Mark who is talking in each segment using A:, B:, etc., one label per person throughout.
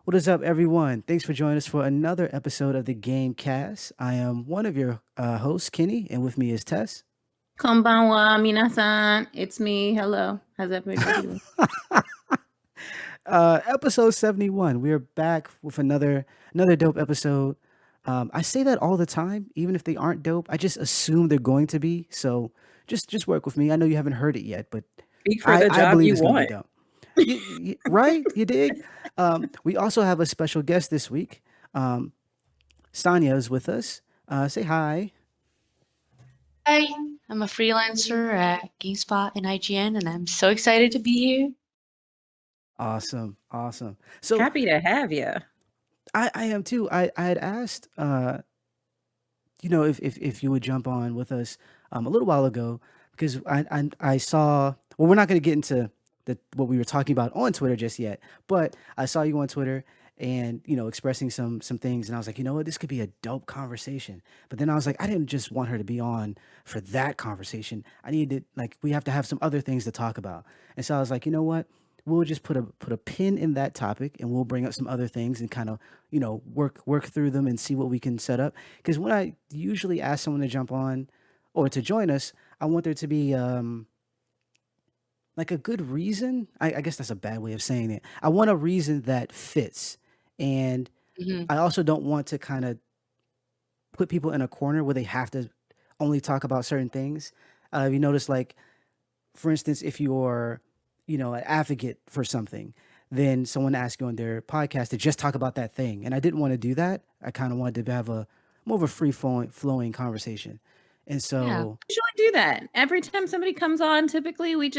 A: What is up, everyone? Thanks for joining us for another episode of the Game Cast. I am one of your hosts, Kenny, and with me is Tess.
B: Konbanwa, minasan. It's me. Hello. How's everybody doing?
A: Episode 71. We are back with another dope episode. I say that all the time, even if they aren't dope. I just assume they're going to be. So just work with me. I know you haven't heard it yet, but
C: Speak for
A: I,
C: the
A: I
C: job
A: believe
C: you
A: it's going to be
C: want.
A: dope. Right? You dig? We also have a special guest this week. Um, Saniya is with us. Say hi.
D: Hi, I'm a freelancer at GameSpot and IGN, and I'm so excited to be here.
A: Awesome, awesome. So
C: Happy to have you.
A: I am too. I had asked, if you would jump on with us a little while ago because I saw. Well, we're not going to get into what we were talking about on Twitter just yet, but I saw you on Twitter and expressing some things, and I was like, you know what, this could be a dope conversation. But then I was like, I didn't just want her to be on for that conversation. I needed like we have to have some other things to talk about, and so I was like, you know what, we'll just put a pin in that topic, and we'll bring up some other things and kind of work through them and see what we can set up. Because when I usually ask someone to jump on or to join us, I want there to be like a good reason. I guess that's a bad way of saying it. I want a reason that fits, and
D: hmm
A: I also don't want to kind of put people in a corner where they have to only talk about certain things. You notice, like, for instance, if you're, an advocate for something, then someone asks you on their podcast to just talk about that thing. And I didn't want to do that. I kind of wanted to have a more of a flowing conversation. And
D: Yeah.
A: so,
B: Usually do that. Every time somebody comes on, typically we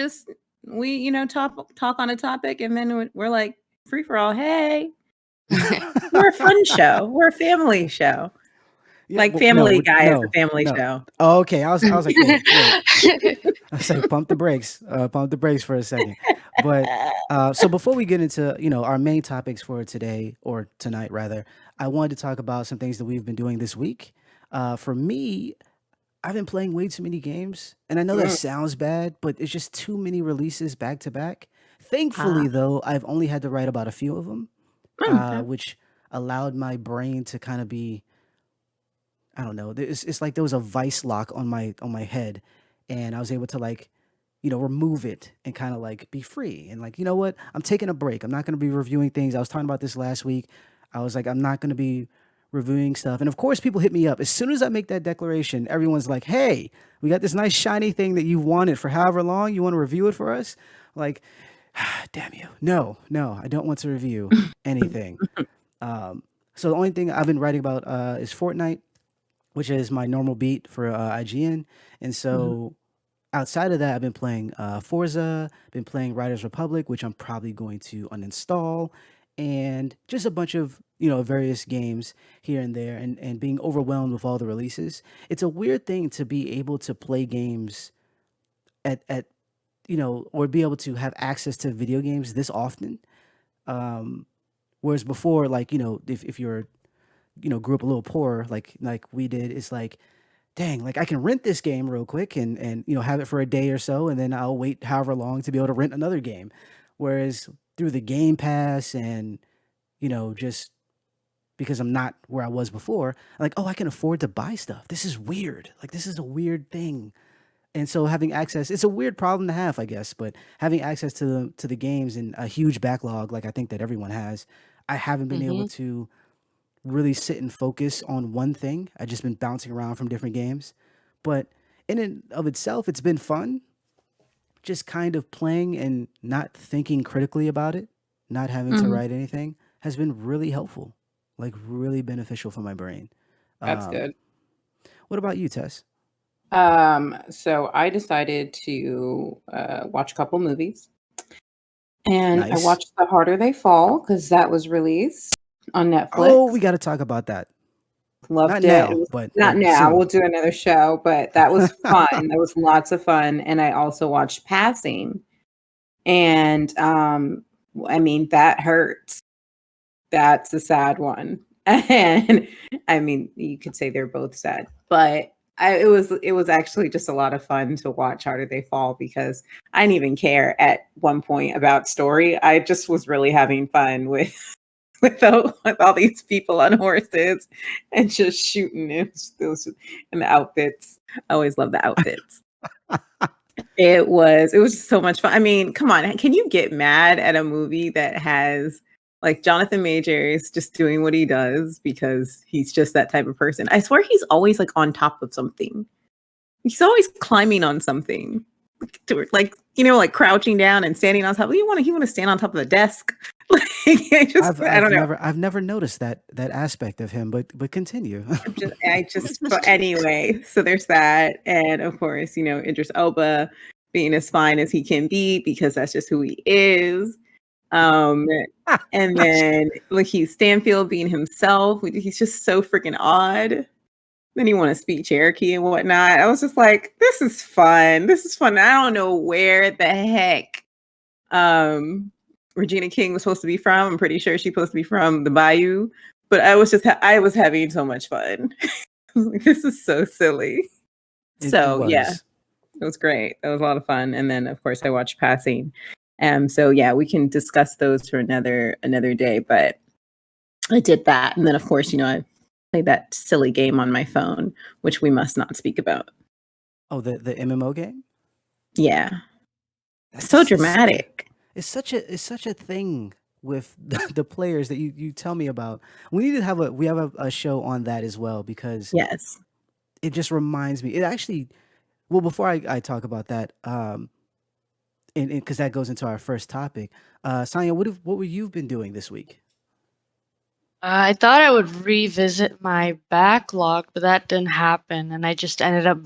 B: talk on a topic and then we're like free for all. Hey,
C: We're a fun show. We're a family show.
A: yeah,
C: Like
A: well, no,
C: Family Guy is a
A: no,
C: family
A: no.
C: show.
A: Oh, okay. I was like, wait. I was like, pump the brakes for a second. But so before we get into our main topics for today or tonight rather, I wanted to talk about some things that we've been doing this week. For me, I've been playing way too many games, and I know that
C: Mm.
A: sounds bad, but it's just too many releases back to back.
B: Ah,
A: Thankfully, though, I've only had to write about a few of them,
B: okay.
A: which allowed my brain to kind of be, I don't know. It's like there was a vice lock on my head, and I was able to like, remove it and kind of like be free and like, you know what? I'm taking a break. I'm not going to be reviewing things. I was talking about this last week. I was like, I'm not going to be reviewing stuff. And of course, people hit me up as soon as I make that declaration. Everyone's like, "Hey, we got this nice shiny thing that you've wanted for however long. You want to review it for us?" Like, damn you. No, no, I don't want to review anything. Um, so the only thing I've been writing about is Fortnite, which is my normal beat for IGN. And
B: Mhm.
A: so outside of that, I've been playing Forza, been playing Riders Republic, which I'm probably going to uninstall, and just a bunch of various games here and there, and being overwhelmed with all the releases. It's a weird thing to be able to play games at or be able to have access to video games this often. Um, whereas before, like if you're grew up a little poorer, like we did, it's like, dang, like I can rent this game real quick and have it for a day or so, and then I'll wait however long to be able to rent another game. Whereas through the Game Pass and just because I'm not where I was before, I'm like, oh, I can afford to buy stuff. This is weird. Like this is a weird thing. And so having access, it's a weird problem to have, I guess, but having access to the games and a huge backlog, like I think that everyone has, I haven't been able
D: hmm
A: to really sit and focus on one thing. I've just been bouncing around from different games. But in and of itself, it's been fun. Just kind of playing and not thinking critically about it, not having to
B: Mhm.
A: write anything has been really helpful, like really beneficial for my brain.
C: That's
A: Um,
C: good.
A: what about you, Tess?
C: So I decided to watch a couple movies, and I
A: Nice.
C: watched The Harder They Fall because that was released on
A: Oh, we
C: Netflix.
A: got to talk about that. Not
C: Loved it. It
A: now,
C: was not
A: but
C: now.
A: soon.
C: We'll do another show, but that was fun. That was lots of fun. And I also watched Passing, and I mean that hurts. That's a sad one. And I mean, you could say they're both sad, but it was actually just a lot of fun to watch Harder They Fall because I didn't even care at one point about story. I just was really having fun with with all these people on horses and just shooting. And the outfits. I always love the outfits. It was just so much fun. I mean, come on, can you get mad at a movie that has like Jonathan Majors just doing what he does because he's just that type of person? I swear he's always like on top of something. He's always climbing on something. Like, like crouching down and standing on top. He want to stand on top of the desk. Like, I don't know.
A: I've never noticed that aspect of him, but continue.
C: But anyway, so there's that. And of course, Idris Elba being as fine as he can be because that's just who he is. And then Lakeith Stanfield being himself. He's just so freaking odd. Then he want to speak Cherokee and whatnot. I was just like, this is fun. This is fun. I don't know where the heck Regina King was supposed to be from. I'm pretty sure she's supposed to be from the Bayou. But I was having so much fun. Like, this is so silly. Yeah, it was great. That was a lot of fun. And then, of course, I watched Passing. So, yeah, we can discuss those for another day. But I did that. And then, of course, I played that silly game on my phone, which we must not speak about.
A: Oh, the MMO game?
C: Yeah. So dramatic.
A: It's such a thing with the players that you tell me about. We need to have a show on that as well, because
C: yes,
A: it just reminds me. It actually, well, before I talk about that, and because that goes into our first topic, Saniya, what were you been doing this week?
D: I thought I would revisit my backlog, but that didn't happen, and I just ended up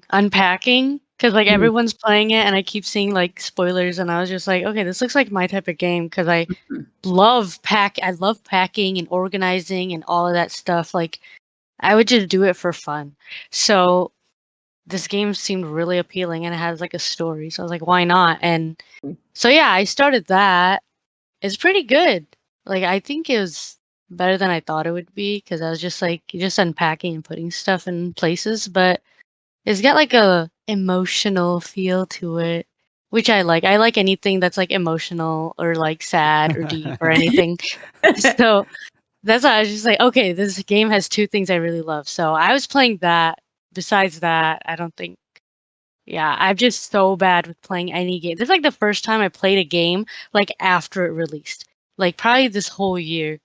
D: unpacking because like everyone's playing it, and I keep seeing like spoilers, and I was just like, okay, this looks like my type of game because I love packing and organizing and all of that stuff. Like I would just do it for fun. So this game seemed really appealing, and it has like a story, so I was like, why not? And so yeah, I started that. It's pretty good. Like I think it was better than I thought it would be because I was just like just unpacking and putting stuff in places, but it's got like a emotional feel to it, which I like. I like anything that's like emotional or like sad or deep or anything. So that's why I was just like, okay, this game has two things I really love. So I was playing that. Besides that, I don't think. Yeah, I'm just so bad with playing any game. This is like the first time I played a game like after it released. Like probably this whole year.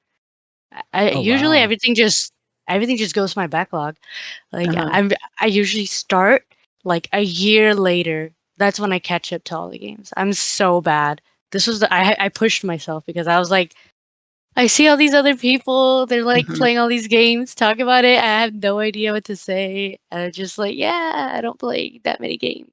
D: I
A: Oh,
D: usually
A: wow.
D: everything just goes to my backlog. Like I usually start like a year later. That's when I catch up to all the games. I'm so bad. This was I pushed myself because I was like, I see all these other people, they're like playing all these games, talk about it. I have no idea what to say. And I'm just like, yeah, I don't play that many games.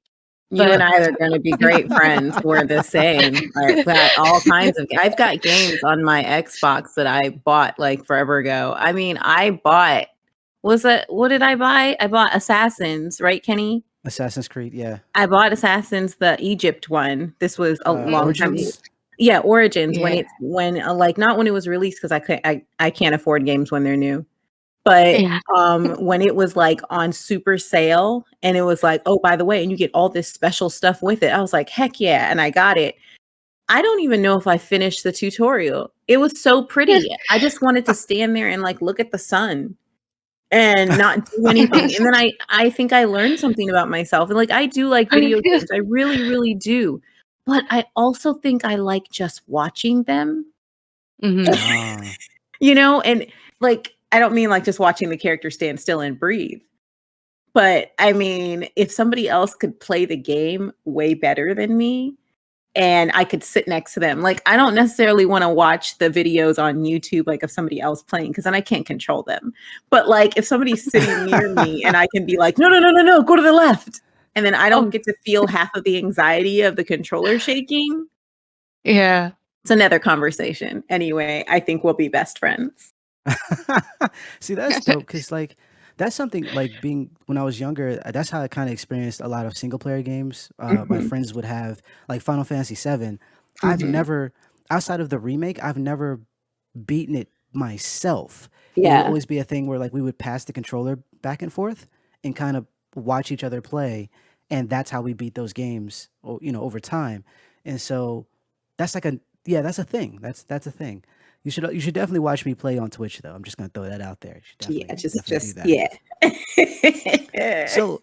C: You and I are going to be great friends. We're the same. I've got all kinds of. I've got games on my Xbox that I bought like forever ago. I mean, what did I buy? I bought Assassins, right, Kenny?
A: Assassin's Creed, yeah.
C: I bought Assassins, the Egypt one. This was a long time ago.
A: Origins?
C: Yeah, Origins.
D: Yeah.
C: When like not when it was released because I can't afford games when they're new. But
D: Yeah.
C: when it was like on super sale and it was like, oh, by the way, and you get all this special stuff with it. I was like, heck yeah. And I got it. I don't even know if I finished the tutorial. It was so pretty. I just wanted to stand there and like look at the sun and not do anything. And then I think I learned something about myself. And like I do like video games. I really, really do. But I also think I like just watching them.
A: Ah.
C: And like I don't mean like just watching the character stand still and breathe. But I mean, if somebody else could play the game way better than me and I could sit next to them, like I don't necessarily want to watch the videos on YouTube like of somebody else playing because then I can't control them. But like if somebody's sitting near me and I can be like, no, go to the left. And then I don't get to feel half of the anxiety of the controller shaking.
D: Yeah.
C: It's another conversation. Anyway, I think we'll be best friends.
A: See, that's dope because like that's something like being when I was younger. That's how I kind of experienced a lot of single player games. My friends would have like Final Fantasy VII. I've never, outside of the remake, I've never beaten it myself. It would always be a thing where like we would pass the controller back and forth and kind of watch each other play, and that's how we beat those games, over time. And so that's like that's a thing. That's a thing. You should definitely watch me play on Twitch though. I'm just gonna throw that out there. You should
C: Yeah,
A: definitely do
C: just
A: that.
C: yeah.
A: So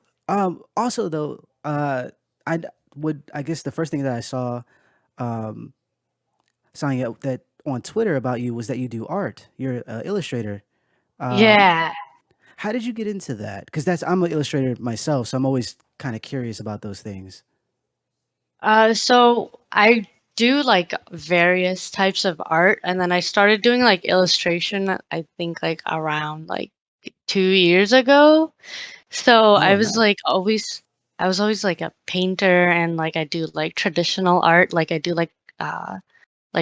A: also though, I guess the first thing that I saw um Sanya, that on Twitter about you was that you do art. You're an illustrator. Um,
D: Yeah.
A: how did you get into that? Because I'm an illustrator myself, so I'm always kind of curious about those things.
D: So I do like various types of art, and then I started doing like illustration, I think like around like 2 years ago. So
A: Oh, nice.
D: I was always like a painter, and like I do like traditional art, like I do like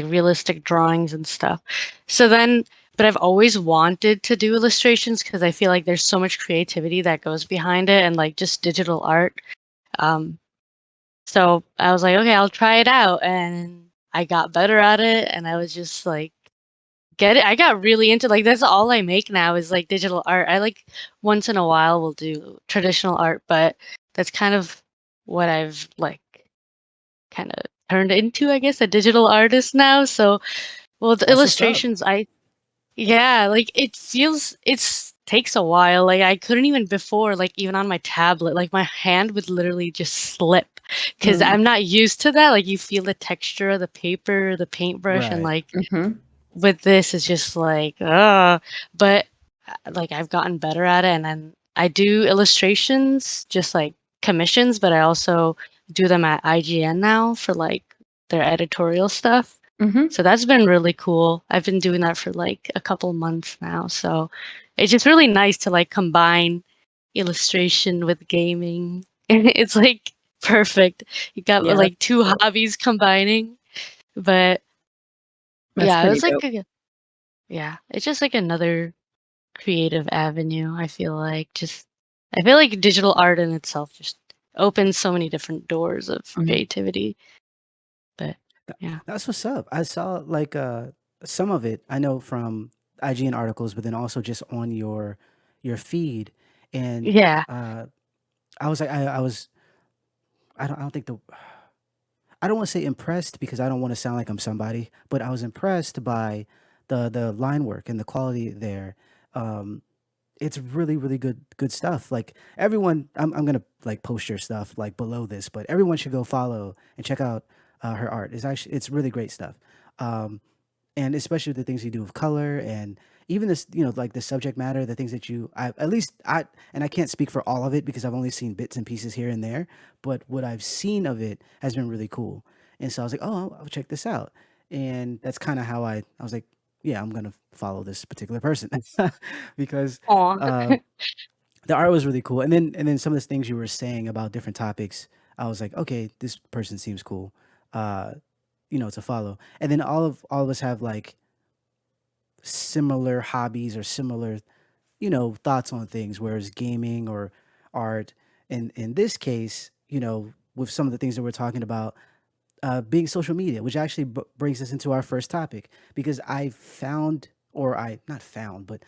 D: realistic drawings and stuff. So then, but I've always wanted to do illustrations because I feel like there's so much creativity that goes behind it, and like just digital art. Um, so I was like, okay, I'll try it out. And I got better at it. And I was just like, get it. I got really into like, that's all I make now is like digital art. I like once in a while will do traditional art, but that's kind of what I've like kind of turned into, I guess, a digital artist now. So, well, the
A: That's what's up.
D: illustrations, yeah, like it's takes a while. Like I couldn't even before, like even on my tablet, like my hand would literally just slip because
C: Mm,
D: I'm not used to that. Like you feel the texture of the paper, the paintbrush, and
A: Right.
D: like
C: mhm,
D: with this it's just like but like I've gotten better at it, and then I do illustrations just like commissions, but I also do them at IGN now for like their editorial stuff.
C: mhm.
D: So that's been really cool. I've been doing that for like a couple months now. So it's just really nice to like combine illustration with gaming. It's like perfect. You got
C: Yeah,
D: like
C: that's
D: two
C: dope.
D: hobbies combining. But
C: That's
D: yeah, it
C: pretty
D: was like
C: dope.
D: yeah, it's just like another creative avenue, I feel like. Just I feel like digital art in itself just opens so many different doors of
C: Mhm.
D: creativity. But
A: Th-
D: yeah.
A: That's what's up. I saw like some of it I know from IGN articles, but then also just on your feed, and
D: Yeah.
A: uh, I was like I was I don't think the I don't want to say impressed because I don't want to sound like I'm somebody, but I was impressed by the line work and the quality there. Um, it's really good stuff. Like everyone, I'm gonna like post your stuff like below this, but everyone should go follow and check out her art. It's really great stuff. Um, and especially the things you do with color and even this, like the subject matter, the things that at least and I can't speak for all of it because I've only seen bits and pieces here and there, but what I've seen of it has been really cool. And so I was like, oh, I'll check this out. And that's kind of how I was like, yeah, I'm going to follow this particular person because,
D: Aw.
A: uh, the art was really cool. And then some of the things you were saying about different topics, I was like, okay, this person seems cool. Uh, to follow. And then all of us have like similar hobbies or similar, thoughts on things, whereas gaming or art, in this case, with some of the things that we're talking about, being social media, which actually brings us into our first topic, because I found, or I not found, but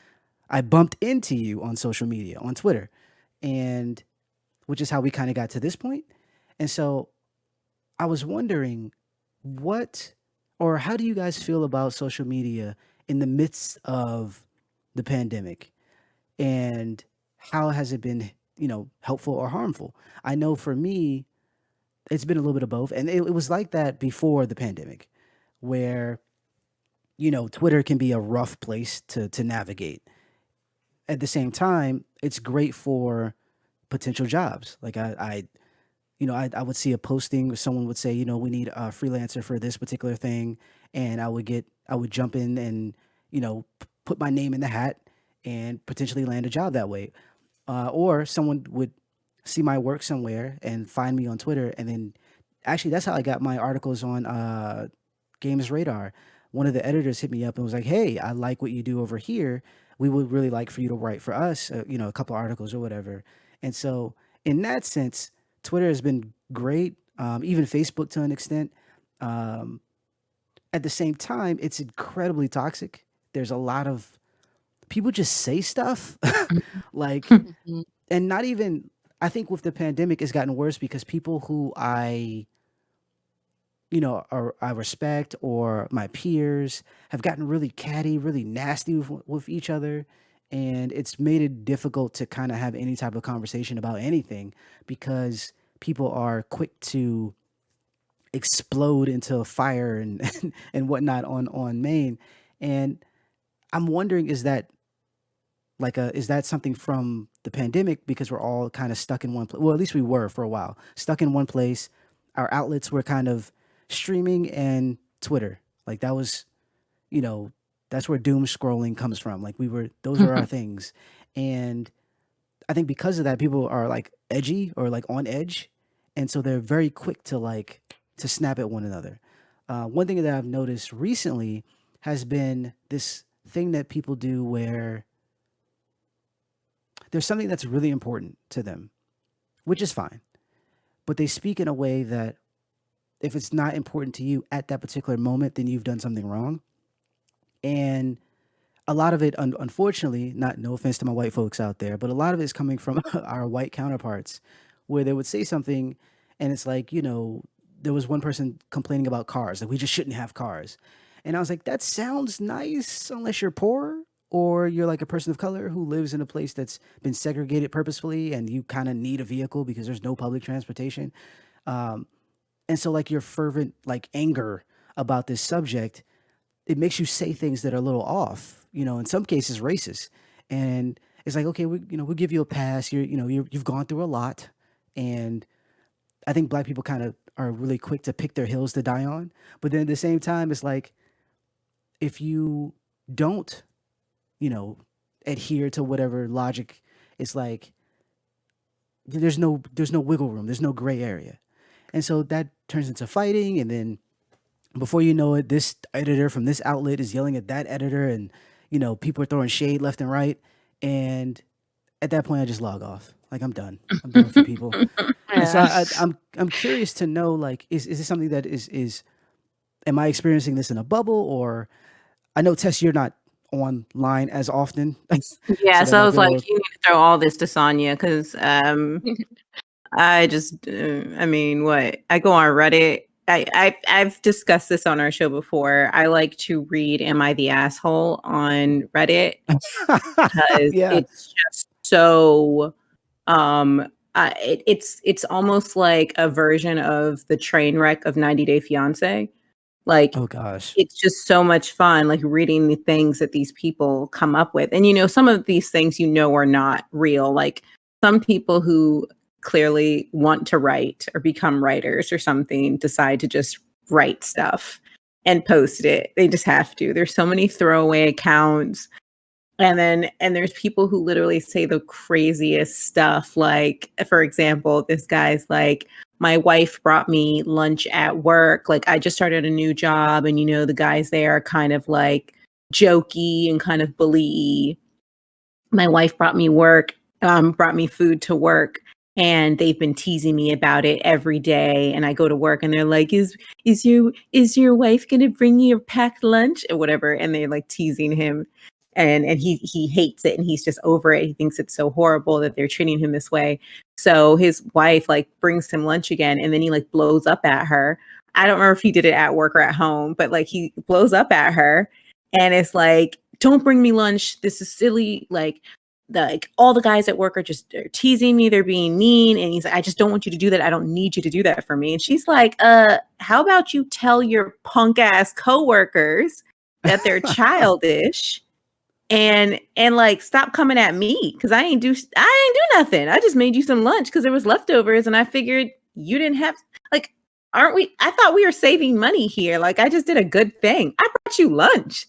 A: I bumped into you on social media, on Twitter, and which is how we kind of got to this point. And so I was wondering what or how do you guys feel about social media in the midst of the pandemic? And how has it been, helpful or harmful? I know for me, it's been a little bit of both. And it was like that before the pandemic, where, Twitter can be a rough place to navigate. At the same time, it's great for potential jobs. Like I would see a posting where someone would say, we need a freelancer for this particular thing, and I would jump in and put my name in the hat and potentially land a job that way. Or someone would see my work somewhere and find me on Twitter, and then actually that's how I got my articles on Games Radar. One of the editors hit me up and was like, "Hey, I like what you do over here. We would really like for you to write for us, a couple articles or whatever." And so, in that sense, Twitter has been great. Even Facebook to an extent. Um, at the same time, it's incredibly toxic. There's a lot of people just say stuff like,
D: Mhm.
A: and not even. I think with the pandemic, it's gotten worse because people who I I respect or my peers have gotten really catty, really nasty with each other. And it's made it difficult to kind of have any type of conversation about anything because people are quick to explode into fire and and whatnot on Maine. And I'm wondering, is that something from the pandemic because we're all kind of stuck in one place? Well, at least we were for a while, stuck in one place. Our outlets were kind of streaming and Twitter. Like that was, you know, that's where doom scrolling comes from. Like those were our things. And I think because of that, people are like edgy or like on edge. And so they're very quick to to snap at one another. One thing that I've noticed recently has been this thing that people do where there's something that's really important to them, which is fine. But they speak in a way that if it's not important to you at that particular moment, then you've done something wrong. And a lot of it, unfortunately, not no offense to my white folks out there, but a lot of it is coming from our white counterparts, where they would say something, and it's like, there was one person complaining about cars, like we just shouldn't have cars, and I was like, that sounds nice unless you're poor or you're like a person of color who lives in a place that's been segregated purposefully, and you kind of need a vehicle because there's no public transportation. Um, and so, like your fervent like anger about this subject, it makes you say things that are a little off, in some cases racist. And it's like, okay, we'll give you a pass. You've gone through a lot. And I think black people kind of are really quick to pick their hills to die on. But then at the same time, it's like, if you don't, you know, adhere to whatever logic, it's like, there's no wiggle room. There's no gray area. And so that turns into fighting. And then before you know it, this editor from this outlet is yelling at that editor, and people are throwing shade left and right. And at that point, I just log off. Like I'm done. I'm done with you people. And so
D: Yeah.
A: I'm curious to know, like, is this something that is am I experiencing this in a bubble? Or I know, Tess, you're not online as often,
C: Yeah,
A: so that
C: so I
A: might
C: was
A: be a
C: like,
A: little.
C: you need to throw all this to Saniya because I just, I mean, what I go on Reddit. I've discussed this on our show before. I like to read "Am I the Asshole" on Reddit because
A: Yeah.
C: it's just so it's almost like a version of the train wreck of 90 Day Fiance. Like
A: Oh gosh.
C: it's just so much fun, like reading the things that these people come up with. And some of these things are not real. Like some people who clearly want to write or become writers or something decide to just write stuff and post it. They just have to. There's so many throwaway accounts. And there's people who literally say the craziest stuff. Like, for example, this guy's like, my wife brought me lunch at work. Like, I just started a new job, and the guys there are kind of like jokey and kind of bully. My wife brought me food to work, and they've been teasing me about it every day. And I go to work, and they're like, is your wife gonna bring you a packed lunch or whatever? And they're like teasing him. And he hates it, and he's just over it. He thinks it's so horrible that they're treating him this way. So his wife like brings him lunch again, and then he like blows up at her. I don't remember if he did it at work or at home, but like he blows up at her, and it's like, don't bring me lunch. This is silly. Like all the guys at work are teasing me. They're being mean. And he's like, I just don't want you to do that. I don't need you to do that for me. And she's like, how about you tell your punk ass coworkers that they're childish and like stop coming at me, because I ain't do nothing. I just made you some lunch because there was leftovers, and I figured you didn't have, like, aren't we? I thought we were saving money here. Like, I just did a good thing. I brought you lunch.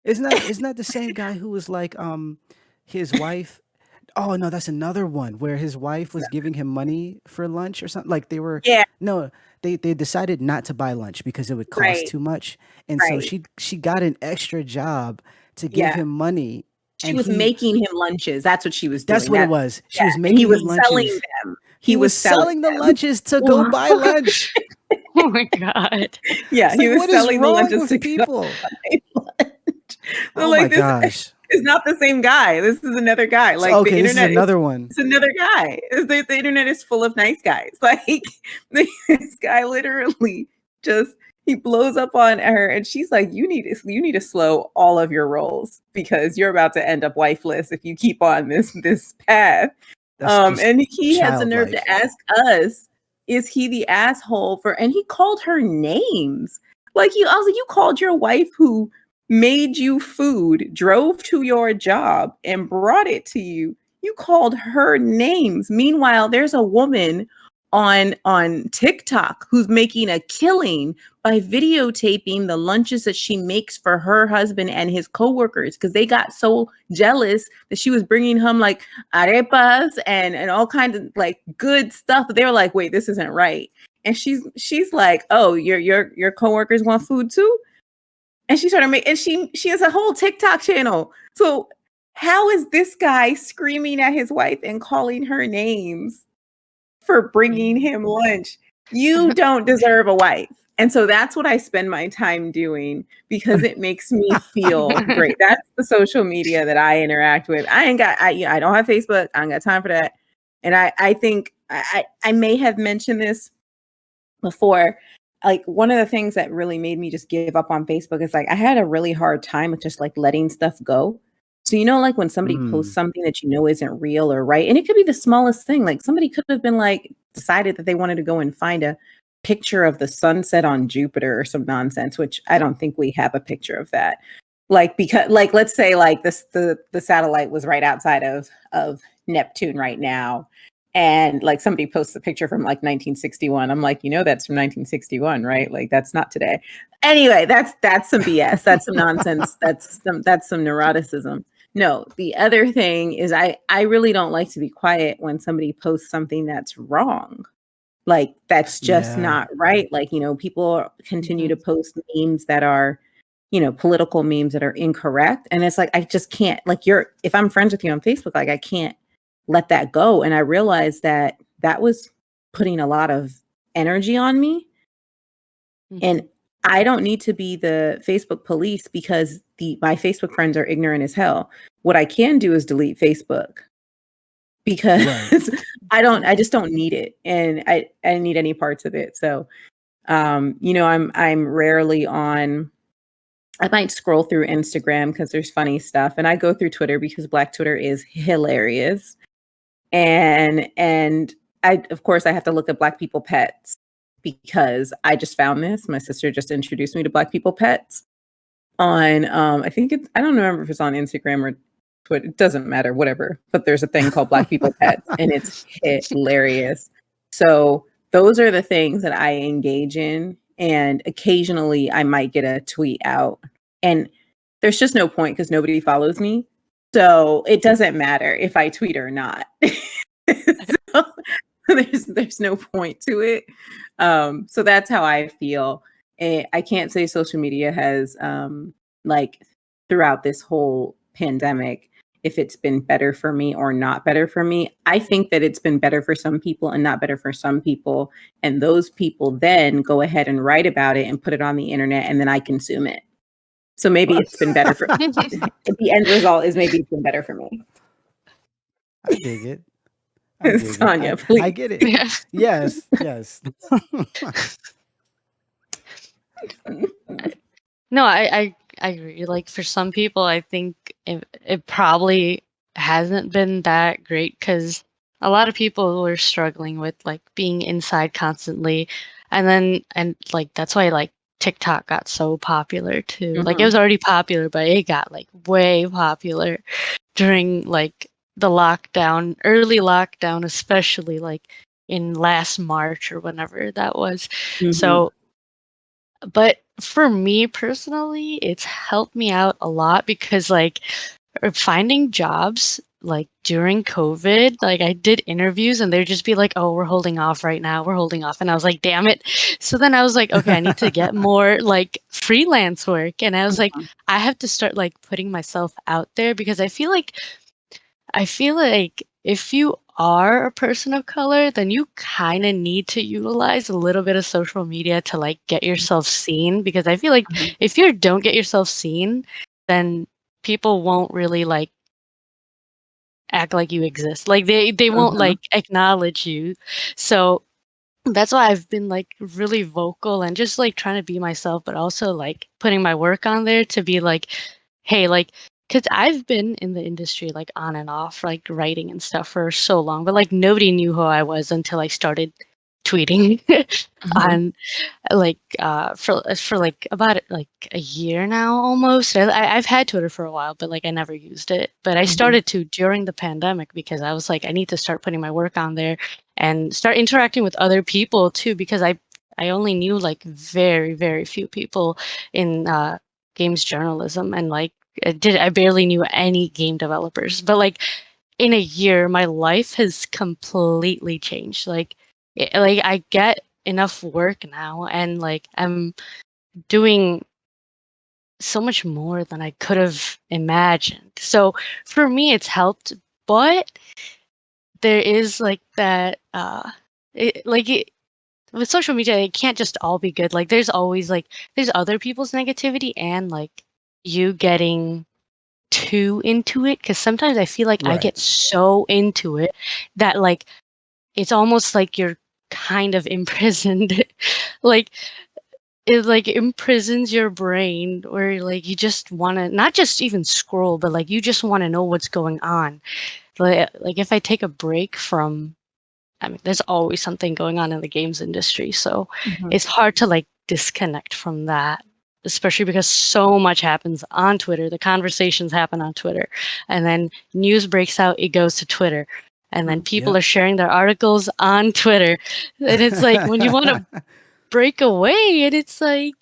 A: Isn't that the same guy who was like his wife? Oh no, that's another one where his wife was giving him money for lunch or something. Like they were
C: Yeah,
A: no, they decided not to buy lunch because it would cost
C: right,
A: too much. And so
C: right.
A: she got an extra job to give
C: Yeah.
A: him money,
C: She
A: and
C: was making him lunches. That's what she was
A: that's
C: doing.
A: what it was. She was
C: And he
A: making
C: was
A: him
C: selling
A: lunches.
C: them.
A: He was selling the lunches to go buy lunch.
D: Oh my god.
C: Yeah,
A: It's
C: he
A: like,
C: was
A: what is
C: selling the
A: wrong
C: lunches
A: with
C: to go
A: people?
C: buy lunch. So
A: Oh my
C: like, this
A: gosh.
C: is not the same guy. This is another guy.
A: So,
C: Like the
A: okay, this is
C: internet
A: another one.
C: it's another guy. The internet is full of nice guys. Like this guy literally just he blows up on her, and she's like, you need to slow all of your rolls because you're about to end up wifeless if you keep on this path.
A: That's just
C: And he has the nerve
A: childlike.
C: to ask us, is he the asshole for, and he called her names. Like, I was like, you called your wife who made you food, drove to your job, and brought it to you. You called her names. Meanwhile, there's a woman on TikTok who's making a killing by videotaping the lunches that she makes for her husband and his coworkers because they got so jealous that she was bringing home like arepas and all kinds of like good stuff. They were like, wait, this isn't right. And she's like, oh, your coworkers want food too? And she started making, and she has a whole TikTok channel. So how is this guy screaming at his wife and calling her names for bringing him lunch? You don't deserve a wife. And so that's what I spend my time doing because it makes me feel great. That's the social media that I interact with. I don't have Facebook. I ain't got time for that. And I think I may have mentioned this before. Like, one of the things that really made me just give up on Facebook is like I had a really hard time with just like letting stuff go. So, like when somebody posts
A: Mm.
C: something that isn't real or right, and it could be the smallest thing. Like somebody could have been like decided that they wanted to go and find a picture of the sunset on Jupiter or some nonsense, which I don't think we have a picture of that. Like, because like let's say like the satellite was right outside of Neptune right now, and like somebody posts a picture from like 1961. I'm like, that's from 1961, right? Like that's not today. Anyway, that's some BS. That's some nonsense. That's some neuroticism. No, the other thing is I really don't like to be quiet when somebody posts something that's wrong. Like that's just
A: Yeah.
C: not right. Like, people continue to post memes that are, political memes that are incorrect. And it's like, I just can't, like, if I'm friends with you on Facebook, like I can't let that go. And I realized that was putting a lot of energy on me. And I don't need to be the Facebook police because my Facebook friends are ignorant as hell. What I can do is delete Facebook because
A: Right.
C: I just don't need it. And I didn't need any parts of it. So, I'm rarely on. I might scroll through Instagram because there's funny stuff. And I go through Twitter because Black Twitter is hilarious. And of course I have to look at Black people pets because I just found this. My sister just introduced me to Black people pets on I don't remember if it's on Instagram or Twitter. It doesn't matter, whatever. But there's a thing called Black people pets and it's hilarious. So those are the things that I engage in, and occasionally I might get a tweet out, and there's just no point because nobody follows me. So it doesn't matter if I tweet or not. So there's no point to it. So that's how I feel. I can't say social media has like throughout this whole pandemic if it's been better for me or not better for me. I think that it's been better for some people and not better for some people. And those people then go ahead and write about it and put it on the internet, and then I consume it. So maybe it's been better for the end result is maybe it's been better for me.
A: I dig it. I dig
C: Saniya,
A: it.
C: please.
A: I get it.
D: Yeah.
A: Yes. Yes.
D: No, I agree. Like for some people, I think it probably hasn't been that great because a lot of people were struggling with like being inside constantly, and like that's why like TikTok got so popular too. Like it was already popular, but it got like way popular during like the lockdown, early lockdown, especially like in last March or whenever that was.
C: Mhm.
D: So but for me personally, it's helped me out a lot because like finding jobs like during COVID, like I did interviews and they'd just be like, "Oh, we're holding off right now. We're holding off." And I was like, "Damn it." So then I was like, "Okay, I need to get more like freelance work." And I was like,
C: Mhm.
D: I have to start like putting myself out there because I feel like if you are a person of color, then you kind of need to utilize a little bit of social media to like get yourself seen. Because I feel like
C: Mhm.
D: if you don't get yourself seen, then people won't really like act like you exist. Like they won't
C: Mhm.
D: like acknowledge you. So that's why I've been like really vocal and just like trying to be myself, but also like putting my work on there to be like, hey, like, because I've been in the industry like on and off, like writing and stuff for so long, but like nobody knew who I was until I started tweeting
C: Mhm.
D: on like for like about like a year now almost. I've had Twitter for a while, but like I never used it. But I
C: Mhm.
D: started to during the pandemic because I was like, I need to start putting my work on there and start interacting with other people too, because I only knew like very few people in games journalism, and like I barely knew any game developers. But like in a year, my life has completely changed. Like, like I get enough work now, and like I'm doing so much more than I could have imagined. So for me, it's helped, but there is like that, with social media, it can't just all be good. Like, there's always like, there's other people's negativity and like you getting too into it. Cause sometimes I feel like I
A: Right.
D: get so into it that like it's almost like you're kind of imprisoned. Like it like imprisons your brain where like you just want to not just even scroll, but like you just want to know what's going on. Like if I take a break from, I mean, there's always something going on in the games industry, so
C: Mhm.
D: it's hard to like disconnect from that, especially because so much happens on Twitter. The conversations happen on Twitter, and then news breaks out, it goes to Twitter, and then
C: Mhm.
D: people
A: Yep.
D: are sharing their articles on Twitter, and it's like when you want to break away, and it's like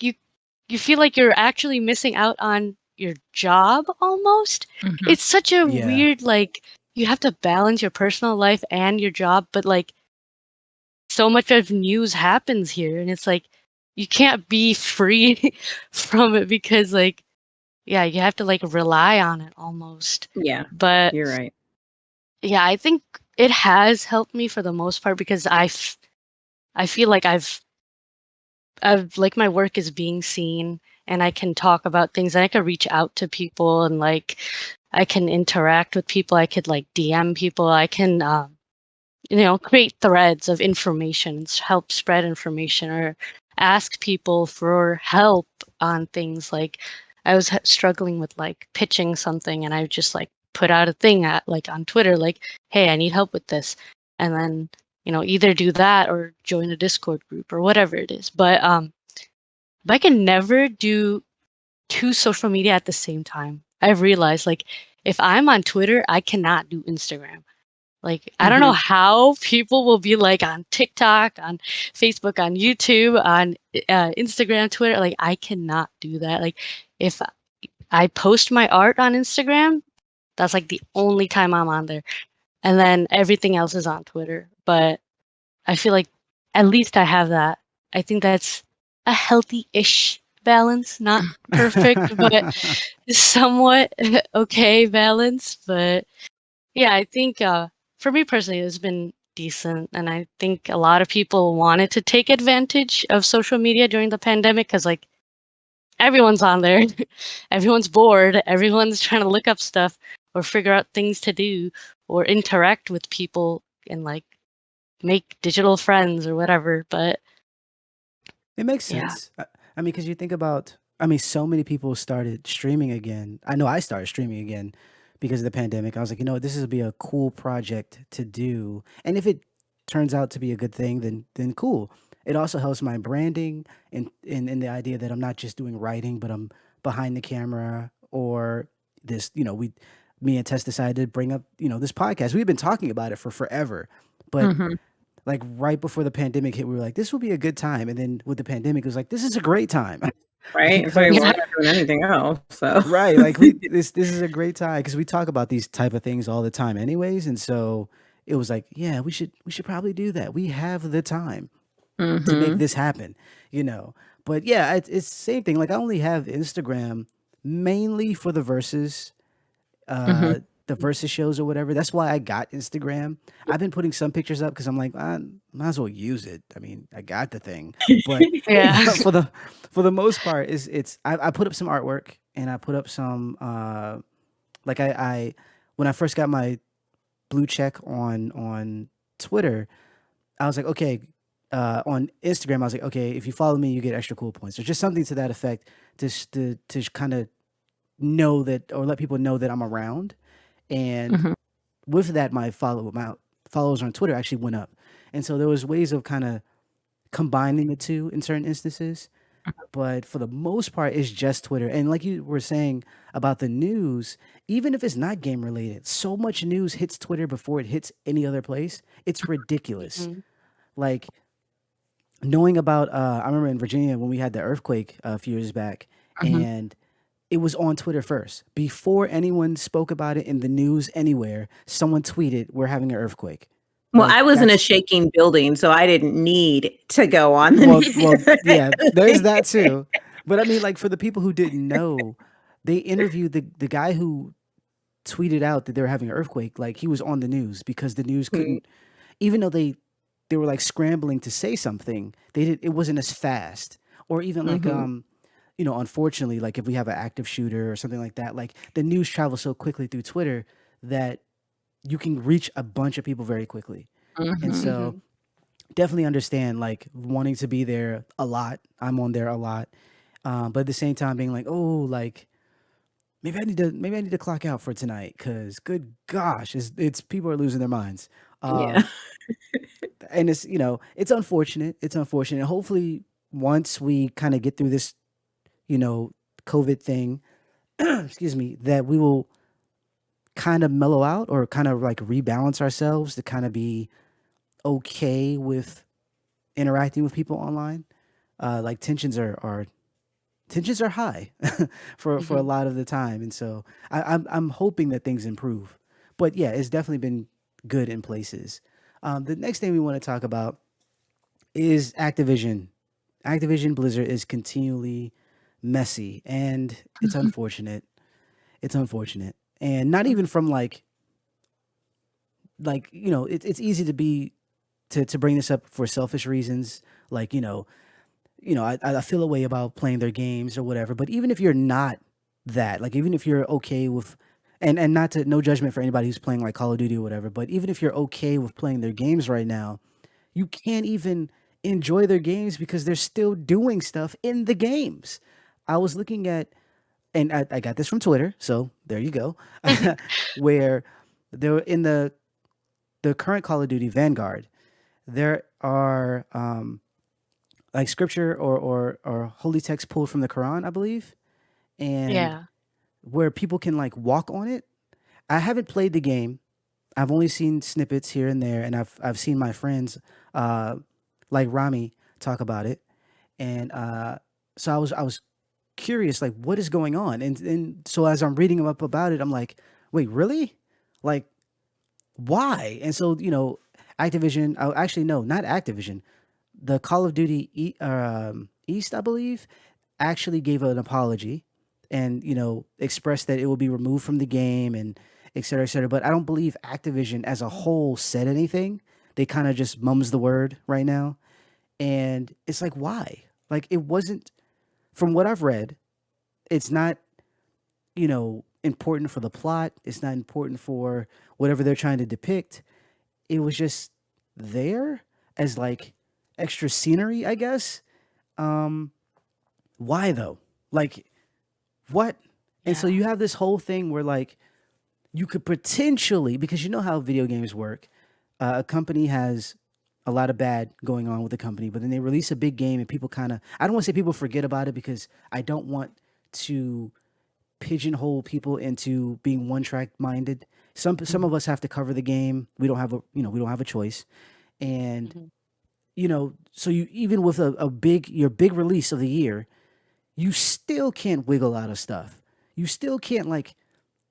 D: you feel like you're actually missing out on your job almost.
C: Mhm.
D: It's such a
A: Yeah.
D: weird like you have to balance your personal life and your job, but like so much of news happens here, and it's like you can't be free from it because like yeah, you have to like rely on it almost.
C: Yeah,
D: But
C: you're right.
D: yeah, I think it has helped me for the most part because I feel like I've like my work is being seen, and I can talk about things, and I can reach out to people, and like I can interact with people. I could like DM people. I can create threads of information, help spread information, or ask people for help on things. Like I was struggling with like pitching something, and I just like put out a thing at like on Twitter, like, "Hey, I need help with this," and then either do that or join a Discord group or whatever it is. But I can never do two social media at the same time. I've realized like if I'm on Twitter, I cannot do Instagram. Like, I don't know
C: Mhm.
D: how people will be like on TikTok, on Facebook, on YouTube, on Instagram, Twitter. Like, I cannot do that. Like, if I post my art on Instagram, that's like the only time I'm on there. And then everything else is on Twitter. But I feel like at least I have that. I think that's a healthy ish balance. Not perfect, but somewhat okay balance. But yeah, I think for me personally, it's been decent. And I think a lot of people wanted to take advantage of social media during the pandemic because, like, everyone's on there, everyone's bored, everyone's trying to look up stuff or figure out things to do or interact with people and, like, make digital friends or whatever. But
A: It makes
D: yeah.
A: sense. I mean, because you think about, I mean, so many people started streaming again. I know I started streaming again because of the pandemic. I was like, this would be a cool project to do, and if it turns out to be a good thing, then cool. It also helps my branding and in the idea that I'm not just doing writing, but I'm behind the camera or this. Me and Tess decided to bring up this podcast. We've been talking about it for forever, but
C: Mhm.
A: like right before the pandemic hit, we were like, this will be a good time. And then with the pandemic, it was like, this is a great time
C: Right? It's like,
A: because
C: we're
D: Yeah.
C: not doing anything else, so
A: right, like this is a great time because we talk about these type of things all the time, anyways. And so it was like, yeah, we should probably do that. We have the time to make
C: Mhm.
A: this happen, you know. But yeah, it's same thing. Like I only have Instagram mainly for
C: Mhm.
A: the versus shows or whatever. That's why I got Instagram. I've been putting some pictures up because I'm like, I might as well use it. I mean, I got the thing. But
D: Yeah.
A: for the most part, I put up some artwork and I put up some like I when I first got my blue check on Twitter, I was like, okay, on Instagram, I was like, okay, if you follow me, you get extra cool points, or just something to that effect, to kind of know that, or let people know that I'm around. And
C: Mhm.
A: with that, my followers on Twitter actually went up, and so there was ways of kind of combining the two in certain instances. But for the most part, it's just Twitter. And like you were saying about the news, even if it's not game related, so much news hits Twitter before it hits any other place. It's ridiculous.
D: Mhm.
A: Like knowing about, I remember in Virginia when we had the earthquake a few years back,
C: Mhm.
A: and it was on Twitter first. Before anyone spoke about it in the news anywhere, someone tweeted, "We're having an earthquake."
C: Well,
A: Like
C: I was in a
A: that's
C: shaking building, so I didn't need to go on the
A: well,
C: news.
A: yeah, there's that too. But I mean, like for the people who didn't know, they interviewed the guy who tweeted out that they were having an earthquake. Like he was on the news because the news
C: Mhm.
A: couldn't, even though they were like scrambling to say something, they did it wasn't as fast. Or even like
C: Mhm.
A: unfortunately, like if we have an active shooter or something like that, like the news travels so quickly through Twitter that you can reach a bunch of people very quickly. And
C: Mhm.
A: so
D: Mhm.
A: definitely understand like wanting to be there a lot. I'm on there a lot. But at the same time being like, oh, like maybe I need to clock out for tonight because good gosh, it's people are losing their minds.
C: Yeah.
A: Um, and it's it's unfortunate. It's unfortunate. Hopefully, once we kind of get through this, you know, COVID thing, excuse me, that we will kind of mellow out or kind of like rebalance ourselves to kind of be okay with interacting with people online. Like tensions are high for a
D: Mhm.
A: lot of the time, and so I'm hoping that things improve. But yeah, it's definitely been good in places. The next thing we want to talk about is Activision. Activision Blizzard is continually messy, and it's unfortunate. It's unfortunate, and not even from like it's easy to be to bring this up for selfish reasons, like I feel a way about playing their games or whatever. But even if you're not that, like even if you're okay with, and not to no judgment for anybody who's playing like Call of Duty or whatever, but even if you're okay with playing their games right now, you can't even enjoy their games because they're still doing stuff in the games. I was looking at, and I got this from Twitter, so there you go, where there in the current Call of Duty Vanguard, there are like scripture or holy text pulled from the Quran, I believe, and
D: Yeah.
A: where people can like walk on it. I haven't played the game. I've only seen snippets here and there, and I've seen my friends, uh, like Rami, talk about it, and so I was curious, like what is going on, and so as I'm reading up about it, I'm like, wait, really? Like why? And so Activision. Oh, actually, no, not Activision. The Call of Duty East, I believe, actually gave an apology and expressed that it will be removed from the game and et cetera, et cetera. But I don't believe Activision as a whole said anything. They kind of just mums the word right now, and it's like why? Like it wasn't from what I've read. It's not important for the plot. It's not important for whatever they're trying to depict. It was just there as like extra scenery, I guess. Um, why though? Like what? And so
D: Yeah.
A: you have this whole thing where like you could potentially, because you know how video games work, a company has a lot of bad going on with the company, but then they release a big game and people kind of, I don't want to say people forget about it because I don't want to pigeonhole people into being one track minded. Some
D: Mhm.
A: of us have to cover the game. We don't have a we don't have a choice. And
D: Mhm.
A: so you even with a big your big release of the year, you still can't wiggle out of stuff. You still can't like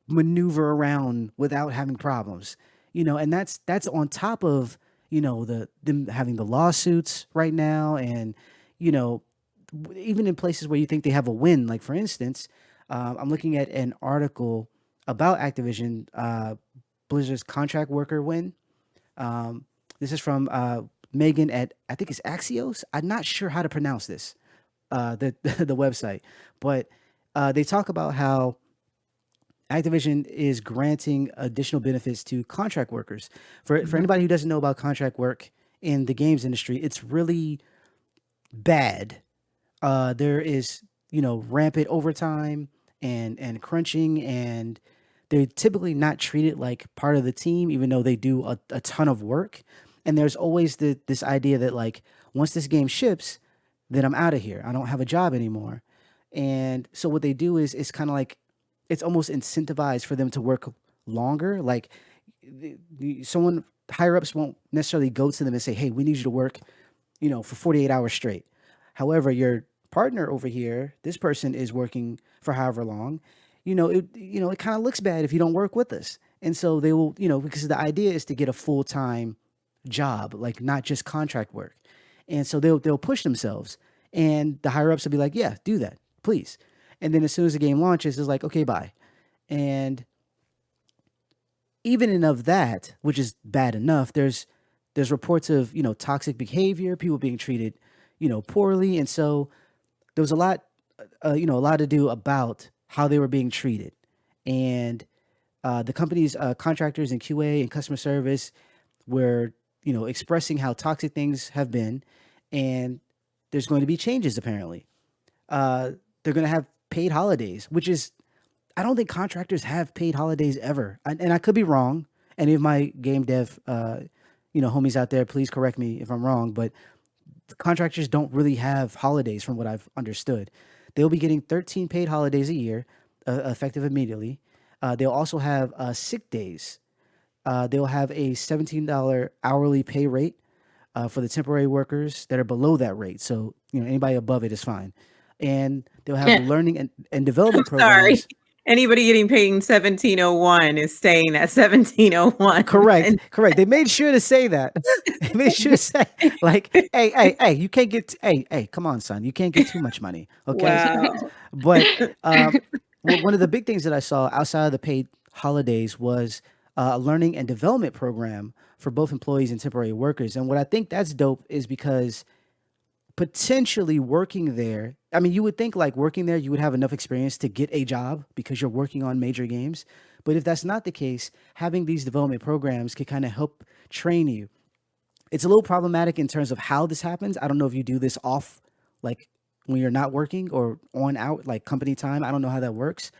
A: maneuver around without having problems. And that's on top of, them having the lawsuits right now and you know even in places where you think they have a win, like for instance, I'm looking at an article about Activision Blizzard's contract worker win. This is from Megan at I think it's Axios. I'm not sure how to pronounce this, the website, but they talk about how Activision is granting additional benefits to contract workers. For
D: Mhm.
A: anybody who doesn't know about contract work, in the games industry, it's really bad. There is, rampant overtime and crunching, and they're typically not treated like part of the team, even though they do a ton of work. And there's always this idea that like once this game ships, then I'm out of here. I don't have a job anymore. And so what they do is it's kind of like it's almost incentivized for them to work longer. Like someone higher ups won't necessarily go to them and say, "Hey, we need you to work, for 48 hours straight." However, your partner over here, this person is working for however long. It kind of looks bad if you don't work with us. And so they will, because the idea is to get a full-time job, like not just contract work. And so they'll push themselves, and the higher ups will be like, "Yeah, do that, please." And then as soon as the game launches, it's like, "Okay, bye." And even in of that, which is bad enough, there's reports of toxic behavior, people being treated poorly, and so there was a lot to do about how they were being treated, and the company's contractors and QA and customer service were expressing how toxic things have been, and there's going to be changes apparently. They're going to have paid holidays, which is I don't think contractors have paid holidays ever, and I could be wrong. Any of my game dev, homies out there, please correct me if I'm wrong. But contractors don't really have holidays, from what I've understood. They'll be getting 13 paid holidays a year, effective immediately. They'll also have sick days. They'll have a $17 hourly pay rate for the temporary workers that are below that rate. So anybody above it is fine. And they'll have learning and development
C: Sorry.
A: programs.
C: Anybody getting paid in 1701 is staying at 1701.
A: Correct. They made sure to say that. They made sure to say, like, hey, you can't get, hey, come on, son, you can't get too much money, okay?
C: Wow.
A: But one of the big things that I saw outside of the paid holidays was a learning and development program for both employees and temporary workers. And what I think that's dope is because potentially working there, I mean, you would think like working there, you would have enough experience to get a job because you're working on major games. But if that's not the case, having these development programs could kind of help train you. It's a little problematic in terms of how this happens. I don't know if you do this off, like when you're not working or on out, like company time. I don't know how that works.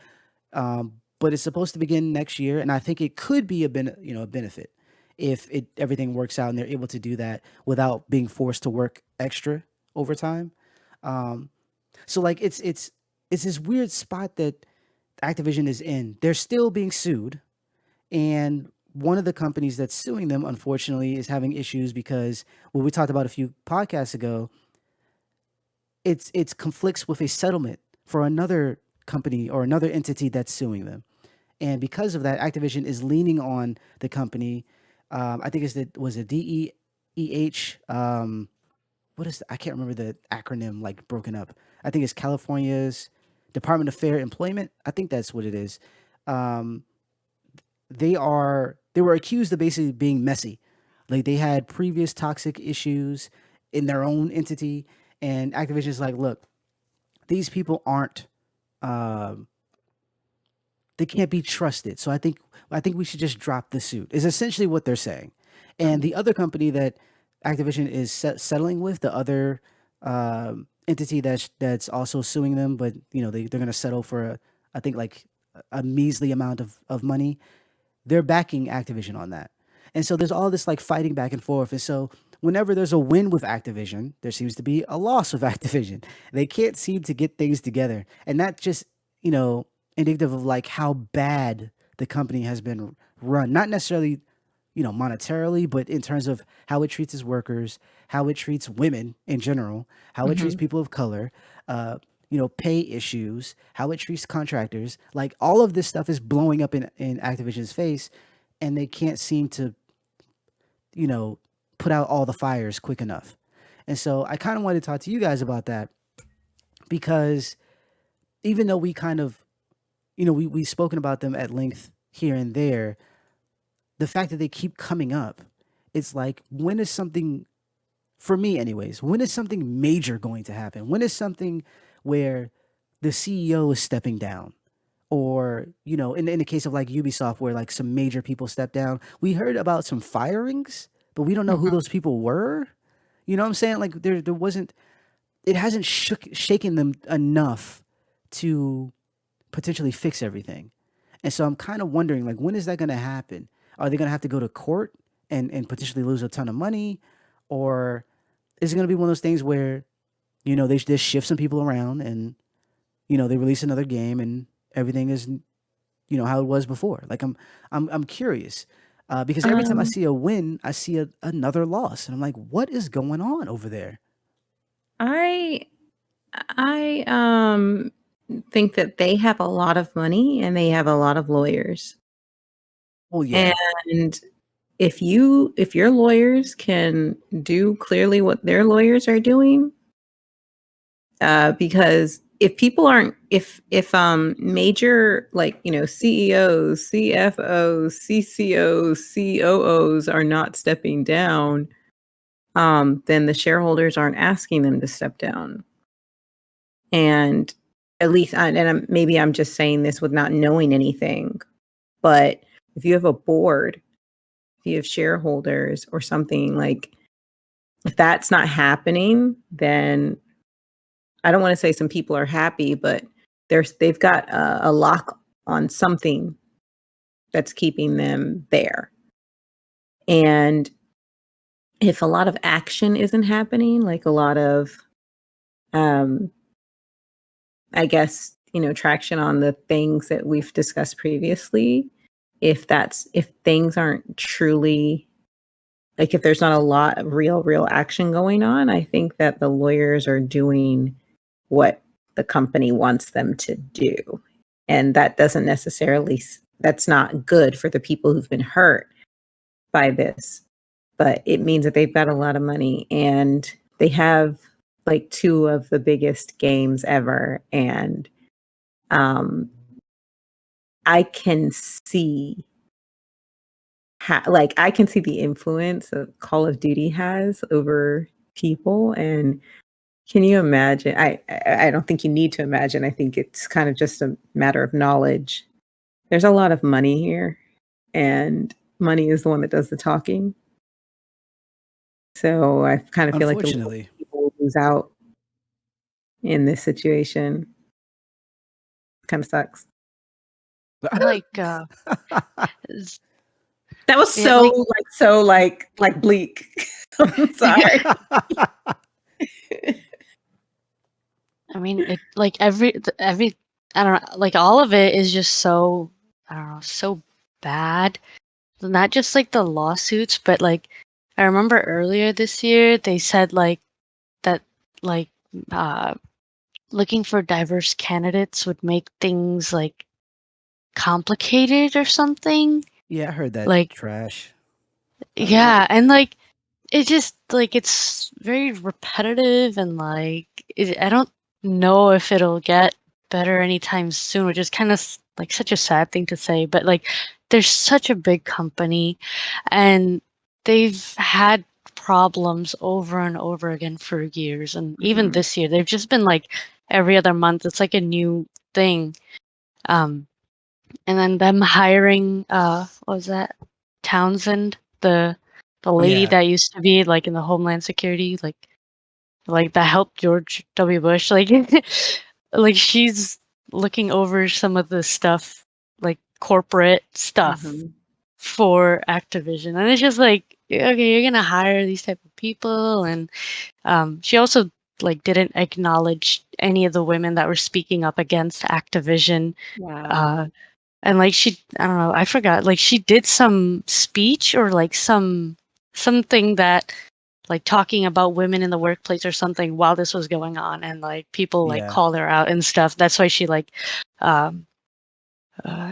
A: But it's supposed to begin next year, and I think it could be a benefit if everything works out and they're able to do that without being forced to work extra overtime. Um, so like it's this weird spot that Activision is in. They're still being sued, and one of the companies that's suing them, unfortunately, is having issues because what we talked about a few podcasts ago, it's conflicts with a settlement for another company or another entity that's suing them. And because of that, Activision is leaning on the company. I think was it DEEH. I can't remember the acronym like broken up. I think it's California's Department of Fair Employment. I think that's what it is. Um, they were accused of basically being messy. Like they had previous toxic issues in their own entity, and Activision's like, look, these people aren't um they can't be trusted. So I think we should just drop the suit. Is essentially what they're saying. And the other company that Activision is settling with, the other entity that's also suing them, but they're going to settle for I think like a measly amount of money. They're backing Activision on that. And so there's all this like fighting back and forth. And so whenever there's a win with Activision, there seems to be a loss with Activision. They can't seem to get things together. And that just, indicative of like how bad the company has been run. Not necessarily, monetarily, but in terms of how it treats its workers, how it treats women in general, how it treats
C: Mhm.
A: people of color, pay issues, how it treats contractors. Like all of this stuff is blowing up in Activision's face, and they can't seem to, you know, put out all the fires quick enough. And so I kind of wanted to talk to you guys about that because even though we kind of, we've spoken about them at length here and there, the fact that they keep coming up, it's like, when is something, for me anyways, when is something major going to happen? When is something where the CEO is stepping down? Or, in the case of like Ubisoft, where like some major people step down, we heard about some firings, but we don't know who
C: Mhm.
A: those people were. You know what I'm saying? Like there wasn't, it hasn't shaken them enough to potentially fix everything. And so I'm kind of wondering, like, when is that going to happen? Are they going to have to go to court and potentially lose a ton of money? Or is it going to be one of those things where, they just shift some people around and, they release another game and everything is, how it was before? Like, I'm curious because every time I
B: Um,
A: see a win, I see another loss. And I'm like, what is going on over there?
B: I I think that they have a lot of money and they have a lot of lawyers.
A: Well, yeah,
B: And if your lawyers can do clearly what their lawyers are doing, because if people aren't if major, like, CEOs, CFOs, CCOs, COOs are not stepping down, then the shareholders aren't asking them to step down. And at least, maybe I'm just saying this with not knowing anything, but if you have a board, if you have shareholders or something, like, if that's not happening, then I don't want to say some people are happy, but they've got a lock on something that's keeping them there. And if a lot of action isn't happening, like a lot of, um, I guess, traction on the things that we've discussed previously, if things aren't truly, like, if there's not a lot of real action going on, I think that the lawyers are doing what the company wants them to do. And that doesn't necessarily, that's not good for the people who've been hurt by this, but it means that they've got a lot of money and they have like two of the biggest games ever. And um, I can see I can see the influence that Call of Duty has over people. And can you imagine? I don't think you need to imagine. I think it's kind of just a matter of knowledge. There's a lot of money here, and money is the one that does the talking. So I kind of feel like the little
A: unfortunately.
B: people lose out in this situation. Kind of sucks.
D: Like, s-
B: That was
D: yeah,
B: so like bleak. I'm sorry.
D: I mean, it like every I don't know, like all of it is just so I don't know, so bad. Not just like the lawsuits, but like I remember earlier this year they said like that like uh looking for diverse candidates would make things like complicated or something.
A: Yeah, I heard that
D: Like
A: trash.
C: Oh, wow.
D: yeah, and like it just like it's very repetitive and like I don't know if it'll get better anytime soon, which is kind of like such a sad thing to say. But like, there's such a big company, and they've had problems over and over again for years, and even
C: Mhm.
D: this year they've just been like every other month. It's like a new thing. Um, and then them hiring what was that? Townsend, the
A: Oh
D: lady
A: yeah,
D: that used to be like in the Homeland Security, like that helped George W. Bush, like like she's looking over some of the stuff, like corporate stuff
C: Mhm.
D: for Activision. And it's just like, okay, you're gonna hire these type of people. And she also like didn't acknowledge any of the women that were speaking up against Activision.
C: Wow.
D: uh and like I don't know, I forgot, like she did some speech or like something that like talking about women in the workplace or something while this was going on, and like people like
A: yeah.
D: called her out and stuff. That's why um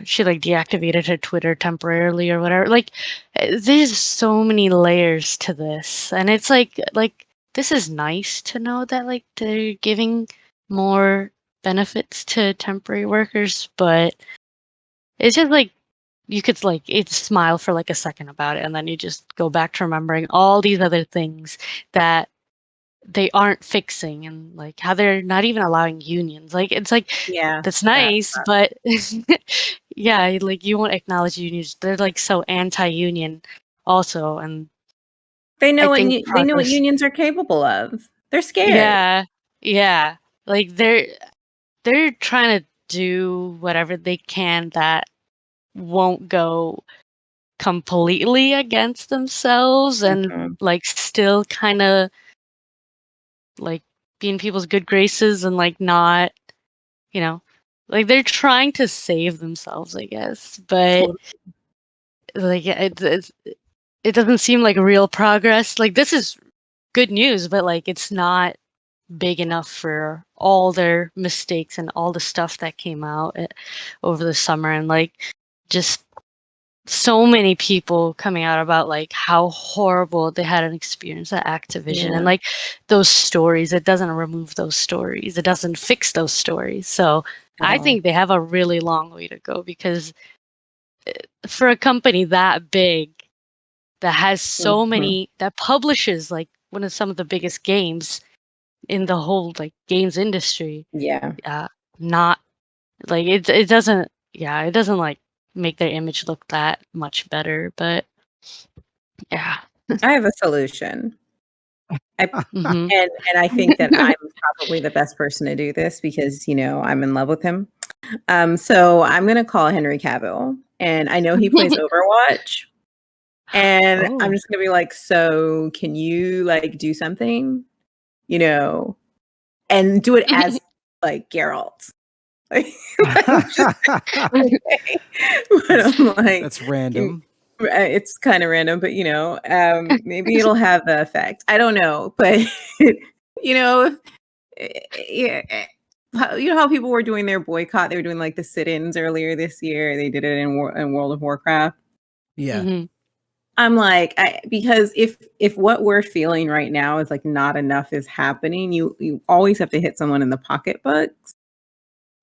D: she like deactivated her Twitter temporarily or whatever. Like there's so many layers to this, and it's like this is nice to know that like they're giving more benefits to temporary workers, but it's just like you could like it smile for like a second about it, and then you just go back to remembering all these other things that they aren't fixing, and like how they're not even allowing unions. Like it's like
C: Yeah.
D: that's
C: That.
D: nice, but yeah, like you won't acknowledge unions. They're like so anti-union also, and
B: They know
D: I
B: what
D: think
B: they know what
D: progress.
B: unions are capable of. They're scared.
D: Yeah, yeah. Like they're trying to do whatever they can that won't go completely against themselves and
B: Mhm.
D: like still kind of like be in people's good graces and like not, you know, like they're trying to save themselves, I guess. But
B: Totally.
D: like it doesn't seem like real progress. Like this is good news, but like it's not big enough for all their mistakes and all the stuff that came out over the summer and like just so many people coming out about like how horrible they had an experience at Activision and
B: Yeah.
D: like those stories. It doesn't remove those stories. It doesn't fix those stories. So
B: At
D: I
B: all.
D: think they have a really long way to go because for a company that big that has so
B: Mhm.
D: many that publishes like one of some of the biggest games in the whole like games industry,
B: Yeah.
D: not like it doesn't it doesn't like make their image look that much better, but yeah.
B: I have a solution. I
D: Mhm.
B: and I think that I'm probably the best person to do this because, I'm in love with him. So I'm gonna call Henry Cavill, and I know he plays Overwatch, and I'm
A: Oh.
B: just gonna be like, "So, can you, like, do something?" You know? And do it as, like, Geralt. Like like, just okay. But I'm like,
A: That's
B: can
A: random.
B: it's kinda random, but, maybe it'll have the effect. I don't know, but, you know, yeah, you know how people were doing their boycott? They were doing, like, the sit-ins earlier this year. They did it in World of Warcraft.
A: Yeah.
D: Mhm.
B: I'm like, because if what we're feeling right now is, like, not enough is happening, you always have to hit someone in the pocketbooks.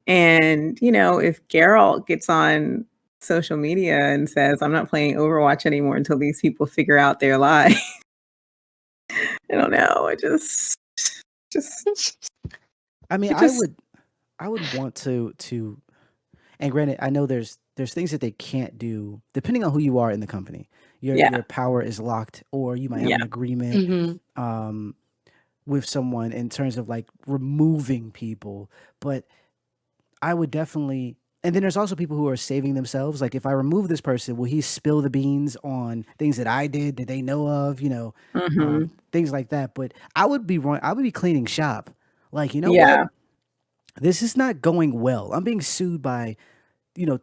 B: And, if Geralt gets on social media and says, "I'm not playing Overwatch anymore until these people figure out their lie," I don't know. Just
A: I mean,
B: it just
A: I would want to and granted, I know there's things that they can't do depending on who you are in the company.
B: yeah,
A: Your power is locked, or you might have
B: yeah.
A: an agreement
D: Mhm.
A: um, with someone in terms of like removing people. But I would definitely. And then there's also people who are saving themselves. Like, if I remove this person, will he spill the beans on things that I did that they know of?
B: Mhm.
A: Things like that. But I would be cleaning shop. Like, you know what?
B: Yeah.
A: This is not going well. I'm being sued by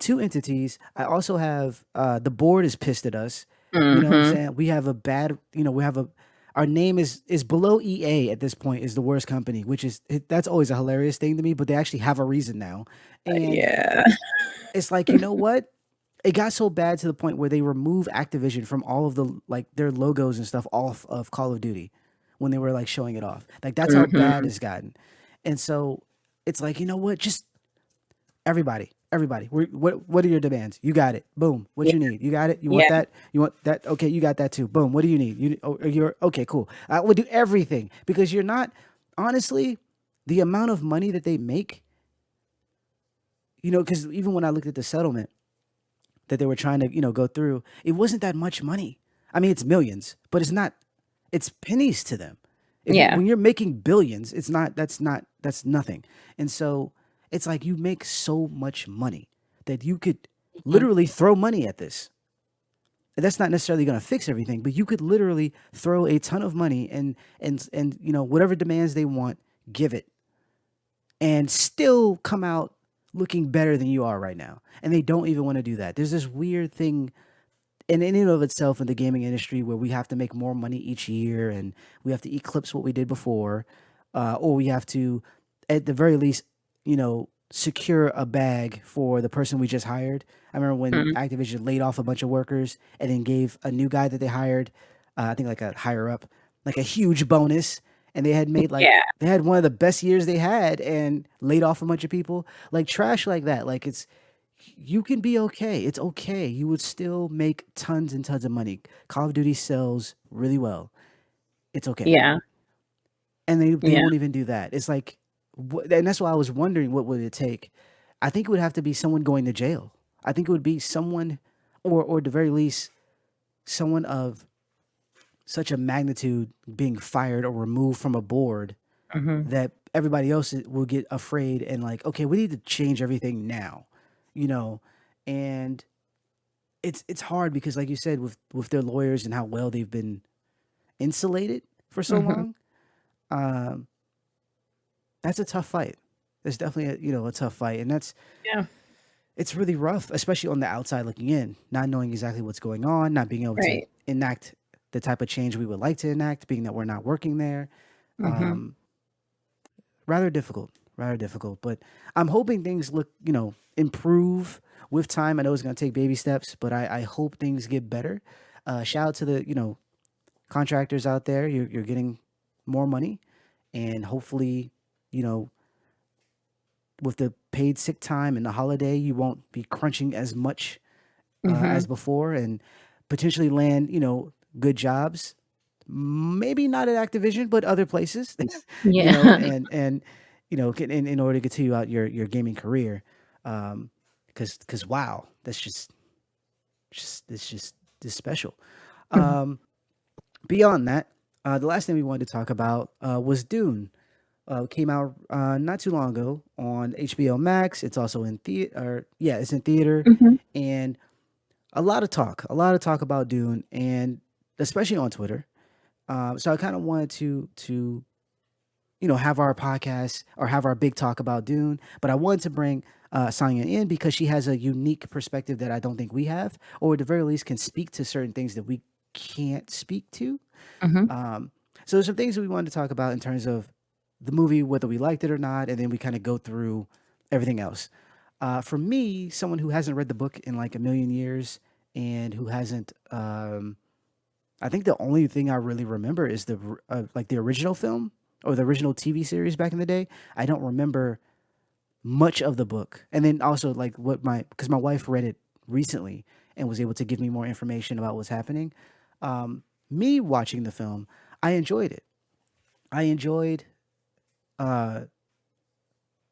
A: two entities. I also have the board is pissed at us. You know what I'm
B: Mhm.
A: saying? We have a bad, we have a our name is below EA at this point is the worst company, which is that's always a hilarious thing to me, but they actually have a reason now. And
B: Yeah.
A: it's like, you know what? It got so bad to the point where they remove Activision from all of the like their logos and stuff off of Call of Duty when they were like showing it off. Like that's how bad
B: Mhm.
A: it's gotten. And so it's like, you know what? Just everybody. What are your demands? You got it. Boom. What
B: Yeah.
A: you need? You got it. You want
B: Yeah.
A: that? You want that? Okay, you got that too. Boom. What do you need? You're okay. Cool. I would do everything because you're not honestly the amount of money that they make. Because even when I looked at the settlement that they were trying to go through, it wasn't that much money. I mean, it's millions, but it's not. It's pennies to them.
B: Yeah.
A: When you're making billions, it's not. That's nothing. And so it's like you make so much money that you could
D: Mhm.
A: literally throw money at this. And that's not necessarily going to fix everything, but you could literally throw a ton of money and whatever demands they want, give it, and still come out looking better than you are right now. And they don't even want to do that. There's this weird thing in and of itself in the gaming industry where we have to make more money each year and we have to eclipse what we did before, or we have to, at the very least, secure a bag for the person we just hired. I remember when
B: Mhm.
A: Activision laid off a bunch of workers and then gave a new guy that they hired, I think like a higher up, like a huge bonus. And they had made like
B: Yeah.
A: they had one of the best years they had and laid off a bunch of people. Like trash like that. Like you can be okay. It's okay. You would still make tons and tons of money. Call of Duty sells really well. It's okay.
B: Yeah.
A: And they
B: Yeah.
A: won't even do that. It's like, and that's why I was wondering what would it take. I think it would have to be someone going to jail. I think it would be someone, or at the very least, someone of such a magnitude being fired or removed from a board
C: Mhm.
A: that everybody else will get afraid and like, okay, we need to change everything now, you know, and it's hard because, like you said, with their lawyers and how well they've been insulated for so
C: Mhm.
A: long, um, that's a tough fight. It's definitely a tough fight, and
C: Yeah.
A: it's really rough, especially on the outside looking in, not knowing exactly what's going on, not being able to
C: Right.
A: enact the type of change we would like to enact, being that we're not working there.
C: Mhm.
A: Um, Rather difficult, rather difficult. But I'm hoping things improve with time. I know it's going to take baby steps, but I hope things get better. Shout out to the contractors out there. You're getting more money, and hopefully, you know, with the paid sick time and the holiday, you won't be crunching as much as
C: Mhm.
A: before, and potentially land good jobs. Maybe not at Activision, but other places,
B: Yeah.
A: and in order to continue out your gaming career, because wow, that's just special.
C: Mhm.
A: Um, Beyond that, the last thing we wanted to talk about was Dune. Came out not too long ago on HBO Max. It's also in theater. Yeah, it's in theater,
C: Mhm.
A: and a lot of talk about Dune, and especially on Twitter. So I kind of wanted to have our podcast or have our big talk about Dune, but I wanted to bring Sanya in because she has a unique perspective that I don't think we have, or at the very least can speak to certain things that we can't speak to.
C: Mhm.
A: Um, so there's some things that we wanted to talk about in terms of the movie, whether we liked it or not, and then we kind of go through everything else. For me, someone who hasn't read the book in like a million years and who hasn't, I think the only thing I really remember is like the original film or the original TV series back in the day. I don't remember much of the book, and then also like what my because my wife read it recently and was able to give me more information about what's happening. Me watching the film, I enjoyed it. I enjoyed uh,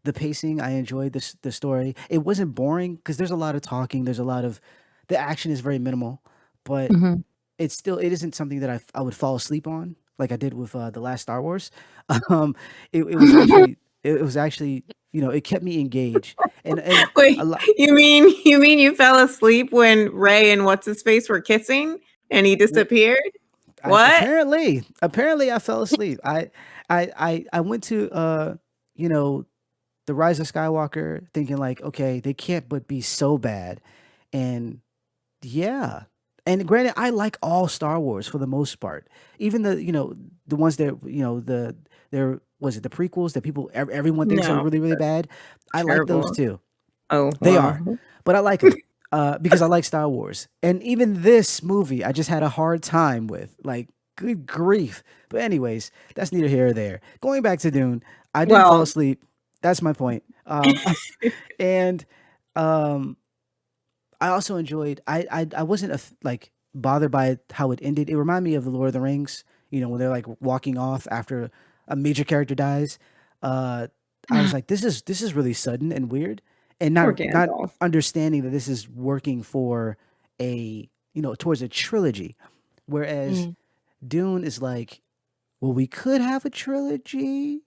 A: the pacing. I enjoyed the story. It wasn't boring because there's a lot of talking. There's a lot of the action is very minimal, but
C: Mhm.
A: it isn't something that I would fall asleep on like I did with the last Star Wars. It was actually it kept me engaged and a
C: Wait,
A: lot.
C: you mean you fell asleep when Ray and what's his face were kissing and he disappeared? What?
A: Apparently I fell asleep. I went to you know the Rise of Skywalker thinking like, okay, they can't but be so bad, and yeah. And granted, I like all Star Wars for the most part. Even the ones that there was it the prequels that everyone thinks are
C: No,
A: really really bad. I like those
C: terrible.
A: too.
C: Oh,
A: They are,
C: wow.
A: but I like them because I like Star Wars. And even this movie, I just had a hard time with. Like, good grief. But anyways, that's neither here or there. Going back to Dune, I didn't fall
C: Well,
A: asleep. That's my point. And um, I also enjoyed. I wasn't like bothered by how it ended. It reminded me of the Lord of the Rings. When they're like walking off after a major character dies. Uh, I was like, this is really sudden and weird, and
C: poor
A: not
C: Gandalf.
A: understanding that this is working for a towards a trilogy, whereas
D: Mm.
A: Dune is like, well, we could have a trilogy.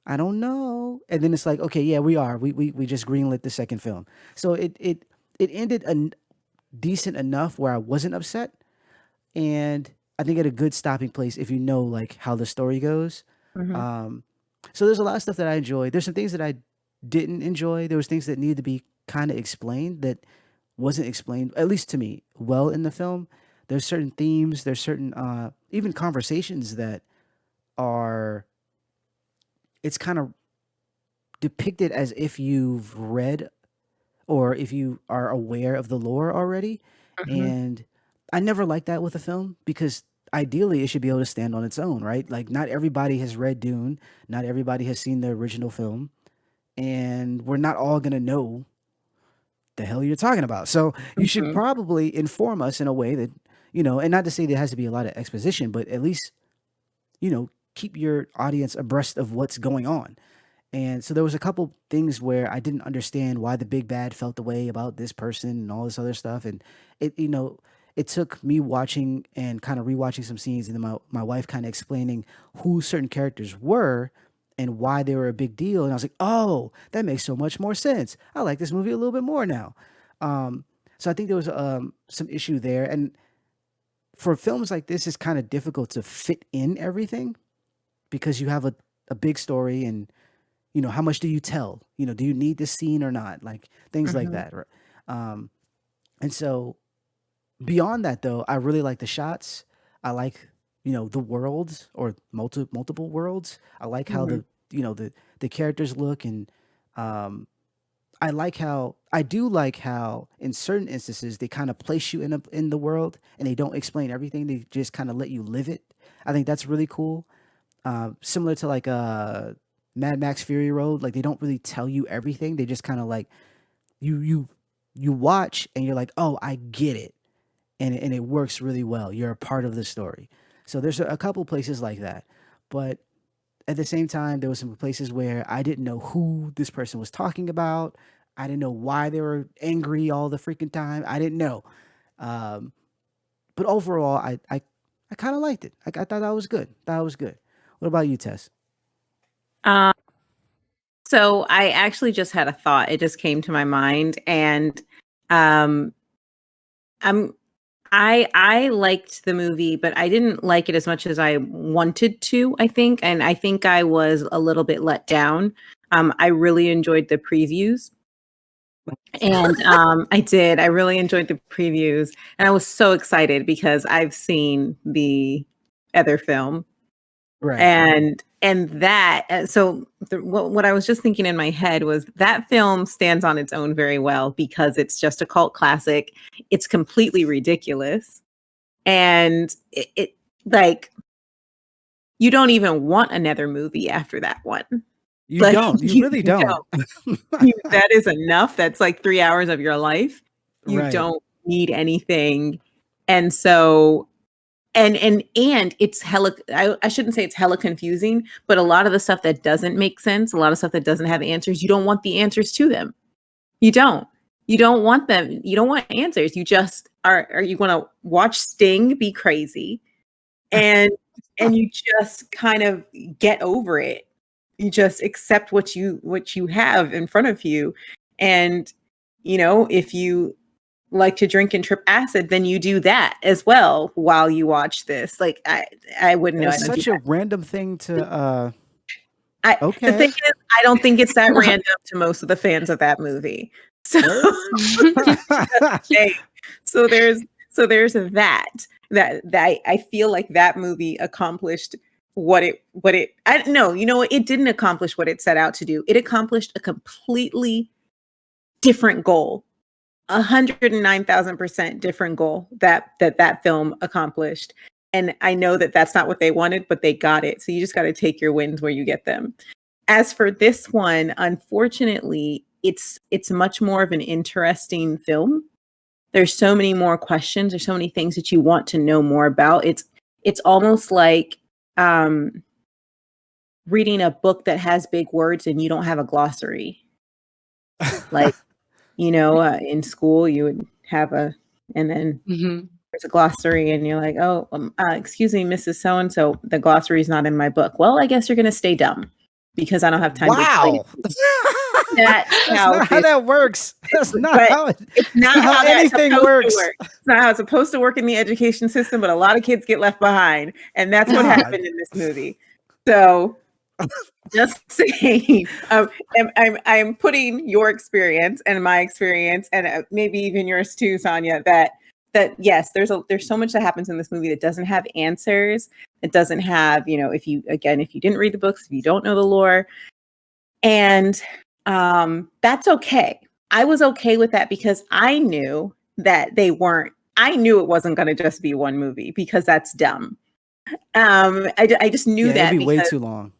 A: I don't know. And then it's like, okay, yeah, we are. We just greenlit the second film. So it ended decent enough where I wasn't upset, and I think at a good stopping place if you know like how the story goes.
C: Mhm.
A: Um, so there's a lot of stuff that I enjoyed. There's some things that I didn't enjoy. There was things that needed to be kind of explained that wasn't explained, at least to me, well in the film. There's certain themes. There's certain even conversations that are. It's kind of depicted as if you've read or if you are aware of the lore already.
C: Mhm.
A: And I never liked that with a film because ideally it should be able to stand on its own, right? Like not everybody has read Dune, not everybody has seen the original film, and we're not all going to know the hell you're talking about. So you should
C: Mhm.
A: probably inform us in a way that, and not to say there has to be a lot of exposition, but at least, keep your audience abreast of what's going on. And so there was a couple things where I didn't understand why the big bad felt the way about this person and all this other stuff. And it, it took me watching and kind of rewatching some scenes, and then my wife kind of explaining who certain characters were and why they were a big deal. And I was like, oh, that makes so much more sense. I like this movie a little bit more now. So I think there was some issue there. And for films like this, it's kind of difficult to fit in everything because you have a big story and, how much do you tell? Do you need this scene or not? Like things like
B: Mhm.
A: that. Right? Um, and so beyond that, though, I really like the shots. I like, the worlds or multiple worlds. I like how
B: Mhm.
A: the characters look, and I do like how in certain instances they kind of place you in the world and they don't explain everything. They just kind of let you live it. I think that's really cool. Similar to like Mad Max Fury Road, like they don't really tell you everything. They just kind of like you watch and you're like, oh, I get it, and it works really well. You're a part of the story. So there's a couple places like that, but at the same time, there was some places where I didn't know who this person was talking about. I didn't know why they were angry all the freaking time. I didn't know. Um, but overall, I kind of liked it. I thought that was good. That was good. What about you, Tess?
B: Um, so I actually just had a thought. It just came to my mind, and um, I'm I liked the movie, but I didn't like it as much as I wanted to, I think, and I think I was a little bit let down. I really enjoyed the previews. And I did. I really enjoyed the previews, and I was so excited because I've seen the other film,
A: Right.
B: and that. So what I was just thinking in my head was that film stands on its own very well because it's just a cult classic. It's completely ridiculous, and it like you don't even want another movie after that one.
A: You
B: Like
A: don't. You really
B: you
A: don't.
B: don't. That is enough. That's like 3 hours of your life. You
A: Right.
B: don't need anything. And so and it's hella I shouldn't say it's hella confusing, but a lot of the stuff that doesn't make sense, a lot of stuff that doesn't have answers, you don't want the answers to them. You don't. You don't want them. You don't want answers. You just are you want to watch Sting be crazy and you just kind of get over it. You just accept what you have in front of you. And if you like to drink and trip acid, then you do that as well while you watch this. Like I wouldn't
A: That
B: know.
A: is
B: I don't do
A: such a random thing to
B: the thing
A: okay.
B: is, I don't think it's that random to most of the fans of that movie. So
A: Word.
B: hey, so there's that I feel like that movie accomplished what it I no, it didn't accomplish what it set out to do. It accomplished a completely different goal. 109,000% different goal that film accomplished. And I know that that's not what they wanted, but they got it. So you just got to take your wins where you get them. As for this one, unfortunately, it's much more of an interesting film. There's so many more questions. There's so many things that you want to know more about. It's almost like reading a book that has big words and you don't have a glossary. Like, in school you would have and then
D: Mhm.
B: there's a glossary and you're like, oh, excuse me, Mrs. So-and-so, the glossary is not in my book. Well, I guess you're going to stay dumb because I don't have time to explain it
A: Wow.
B: to you. That's
A: That's
B: how
A: not how
B: this,
A: that works. That's not
B: but
A: how it
B: it's
A: that's
B: not
A: not how
B: how that's
A: anything
B: supposed to
A: works.
B: work. It's not how it's supposed to work in the education system, but a lot of kids get left behind. And that's what
A: God.
B: happened in this movie. So just saying, I'm putting your experience and my experience, and maybe even yours too, Saniya. That yes, there's so much that happens in this movie that doesn't have answers. It doesn't have, if you didn't read the books, if you don't know the lore, and that's okay. I was okay with that because I knew that they weren't. I knew it wasn't going to just be one movie because that's dumb. I just knew
A: Yeah, it'd
B: that
A: be way
B: because
A: too long.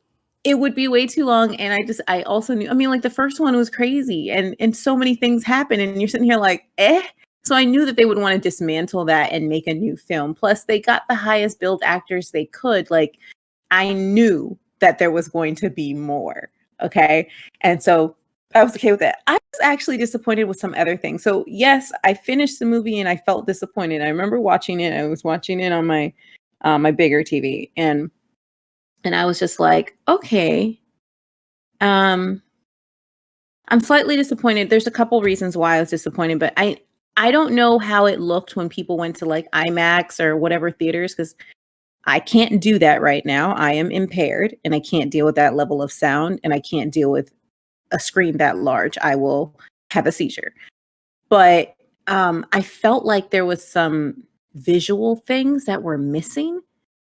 B: it would be way too long, and I also knew, I mean, like, the first one was crazy, and so many things happen, and you're sitting here like, "Eh?" So I knew that they would wanna dismantle that and make a new film, plus they got the highest billed actors they could, like, I knew that there was going to be more, okay? And so
C: I was okay with that. I was actually disappointed with some other things. So yes, I finished the movie and I felt disappointed. I remember watching it. I was watching it on my bigger TV, and I was just like, okay, um, I'm slightly disappointed. There's a couple reasons why I was disappointed, but I don't know how it looked when people went to like IMAX or whatever theaters, because I can't do that right now. I am impaired and I can't deal with that level of sound, and I can't deal with a screen that large. I will have a seizure. But I felt like there was some visual things that were missing.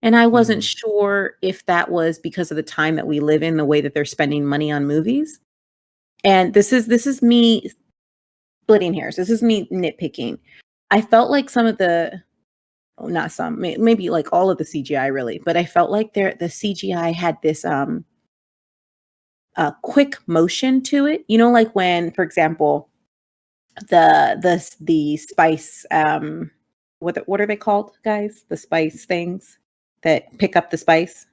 C: And I wasn't
A: Mm,
C: sure if that was because of the time that we live in, the way that they're spending money on movies. And this is me splitting hairs. This is me nitpicking. I felt like some of the, oh, not some, maybe like all of the CGI really, but I felt like the CGI had this quick motion to it. You know, like when, for example, the spice, what are they called, guys? The spice things that pick up the spice.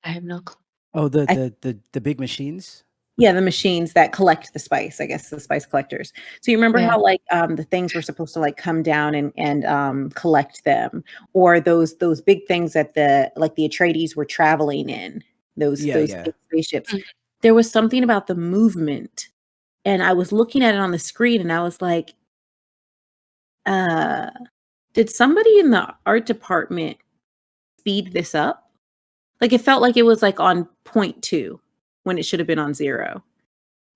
D: I have no clue.
A: oh,
C: I
A: the big machines?
C: Yeah, the machines that collect the spice, I guess the spice collectors. So you remember
D: Yeah.
C: how like the things were supposed to like come down and collect them, or those big things that the Atreides were traveling in,
A: Yeah,
C: those
A: yeah.
C: big spaceships.
D: Mm.
C: There was something about the movement, and I was looking at it on the screen, and I was like, uh, did somebody in the art department speed this up? Like it felt like it was like on point two when it should have been on zero.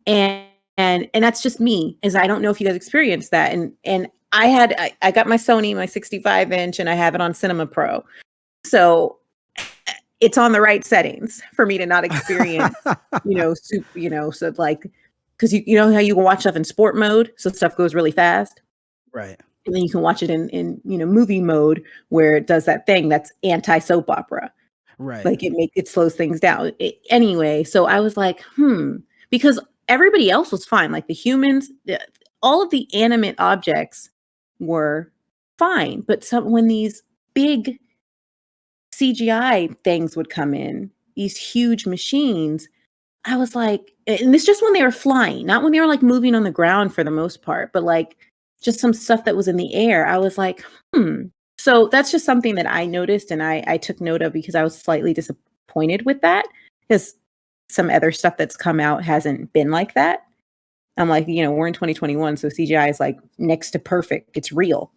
C: And and that's just me, as I don't know if you guys experienced that. And I got my Sony, my 65 inch, and I have it on Cinema Pro. So it's on the right settings for me to not experience, so like, because you know how you can watch stuff in sport mode, so stuff goes really fast.
A: Right,
C: And then you can watch it in movie mode where it does that thing that's anti soap opera.
A: right,
C: Like it slows things down. Anyway, so I was like, because everybody else was fine. Like the humans, all of the animate objects were fine. But when these big CGI things would come in, these huge machines, I was like, and it's just when they were flying, not when they were like moving on the ground for the most part, but like just some stuff that was in the air. I was like, So that's just something that I noticed, and I took note of, because I was slightly disappointed with that, because some other stuff that's come out hasn't been like that. I'm like, we're in 2021, so CGI is like next to perfect. It's real.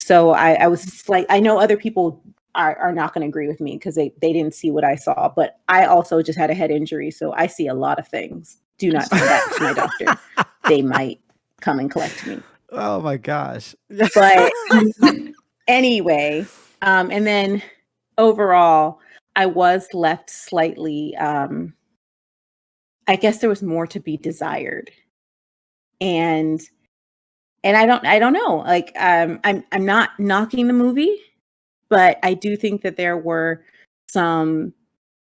C: So I was like, I know other people are not going to agree with me because they didn't see what I saw, but I also just had a head injury, so I see a lot of things. Do not send that to my doctor. They might come and collect me.
A: Oh my gosh.
C: But anyway, and then overall, I was left slightly. I guess there was more to be desired, and I don't know. Like, I'm not knocking the movie, but I do think that there were some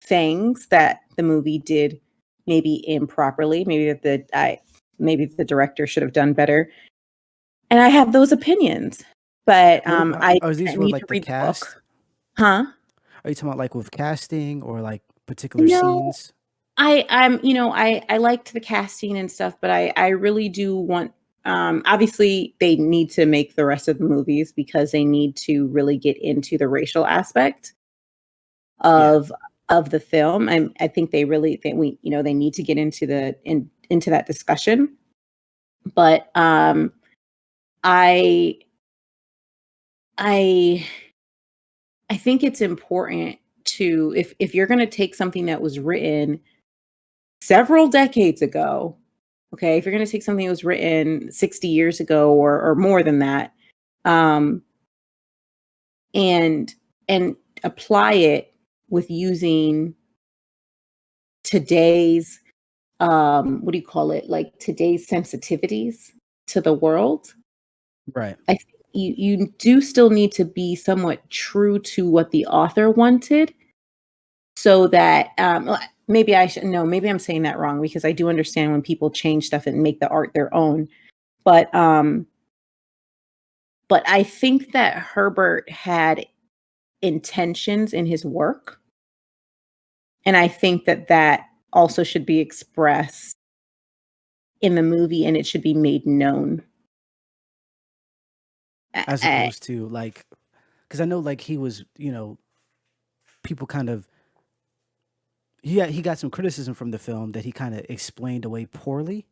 C: things that the movie did maybe improperly. Maybe the director should have done better. And I have those opinions, but
A: What about
C: I
A: are these
C: didn't
A: were
C: need
A: like
C: to
A: the
C: read the book.
A: cast?
C: Huh?
A: Are you talking about like with casting or like particular
C: No,
A: scenes?
C: I liked the casting and stuff, but I really do want, obviously they need to make the rest of the movies because they need to really get into the racial aspect
A: Yeah.
C: of the film. I think they need to get into that discussion. But I I I think it's important to, if you're going to take something that was written several decades ago, okay, if you're going to take something that was written 60 years ago, or more than that, um, and apply it with using today's, what do you call it, like today's sensitivities to the world,
A: Right.
C: I think you do still need to be somewhat true to what the author wanted, so that, maybe I should no, maybe I'm saying that wrong, because I do understand when people change stuff and make the art their own. But I think that Herbert had intentions in his work, and I think that that also should be expressed in the movie and it should be made known.
A: As opposed to like, because I know like he was, people kind of, he got some criticism from the film that he kind of explained away poorly,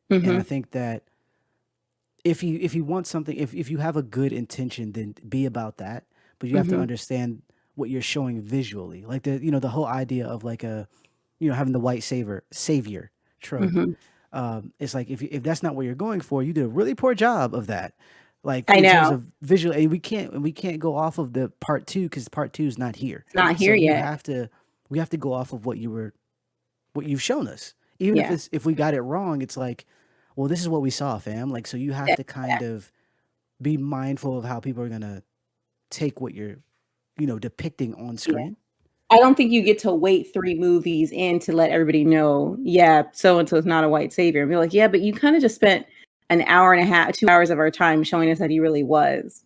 A: and I
C: Mhm,
A: think that if you want something, if you have a good intention, then be about that. But you have to
C: mhm,
A: understand what you're showing visually, like the whole idea of like a, having the white savior trope.
C: mhm.
A: It's like if that's not what you're going for, you did a really poor job of that. Like
C: I
A: in terms
C: know.
A: of visual, and we can't go off of the part two because part two is not here.
C: It's not here
A: So
C: yet.
A: we have to go off of what you've shown us. Even
C: Yeah.
A: if we got it wrong, it's like, well, this is what we saw, fam. Like, so you have
C: Yeah.
A: to kind of be mindful of how people are gonna take what you're, depicting on
C: Yeah.
A: screen.
C: I don't think you get to wait 3 movies in to let everybody know, yeah, so and so is not a white savior. And be like, yeah, but you kind of just spent an hour and a half, 2 hours of our time showing us that he really was.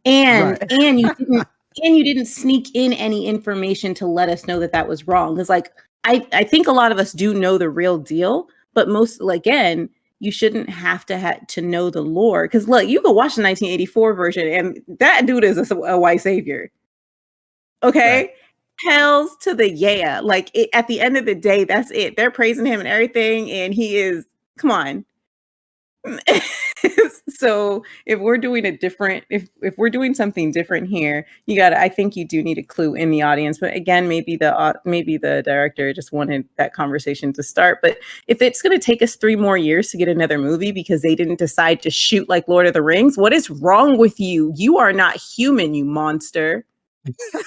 C: And
A: Right.
C: and you didn't and you didn't sneak in any information to let us know that that was wrong. Because like I think a lot of us do know the real deal, but most like, again, you shouldn't have to know the lore. Because look, you go watch the 1984 version, and that dude is a white savior.
A: Right.
C: Okay. Hells to the yeah. Like at the end of the day, that's it. They're praising him and everything, and he is. Come on. So if we're doing a different, if we're doing something different here, you got. I think you do need a clue in the audience. But again, maybe the director just wanted that conversation to start. But if it's going to take us 3 more years to get another movie because they didn't decide to shoot like Lord of the Rings, what is wrong with you? You are not human, you monster.
A: I think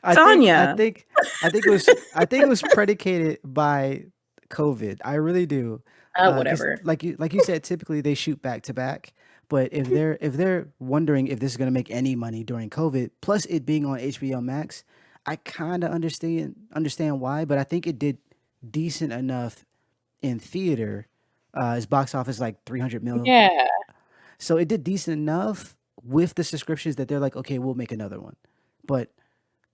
A: I
C: Tanya.
A: think I think it was predicated by COVID. I really do. Because
C: Whatever.
A: like you said, typically they shoot back to back. But if they're wondering if this is gonna make any money during COVID, plus it being on HBO Max, I kind of understand why. But I think it did decent enough in theater. Its box office like 300 mil,
C: Yeah.
A: so it did decent enough with the subscriptions that they're like, okay, we'll make another one. But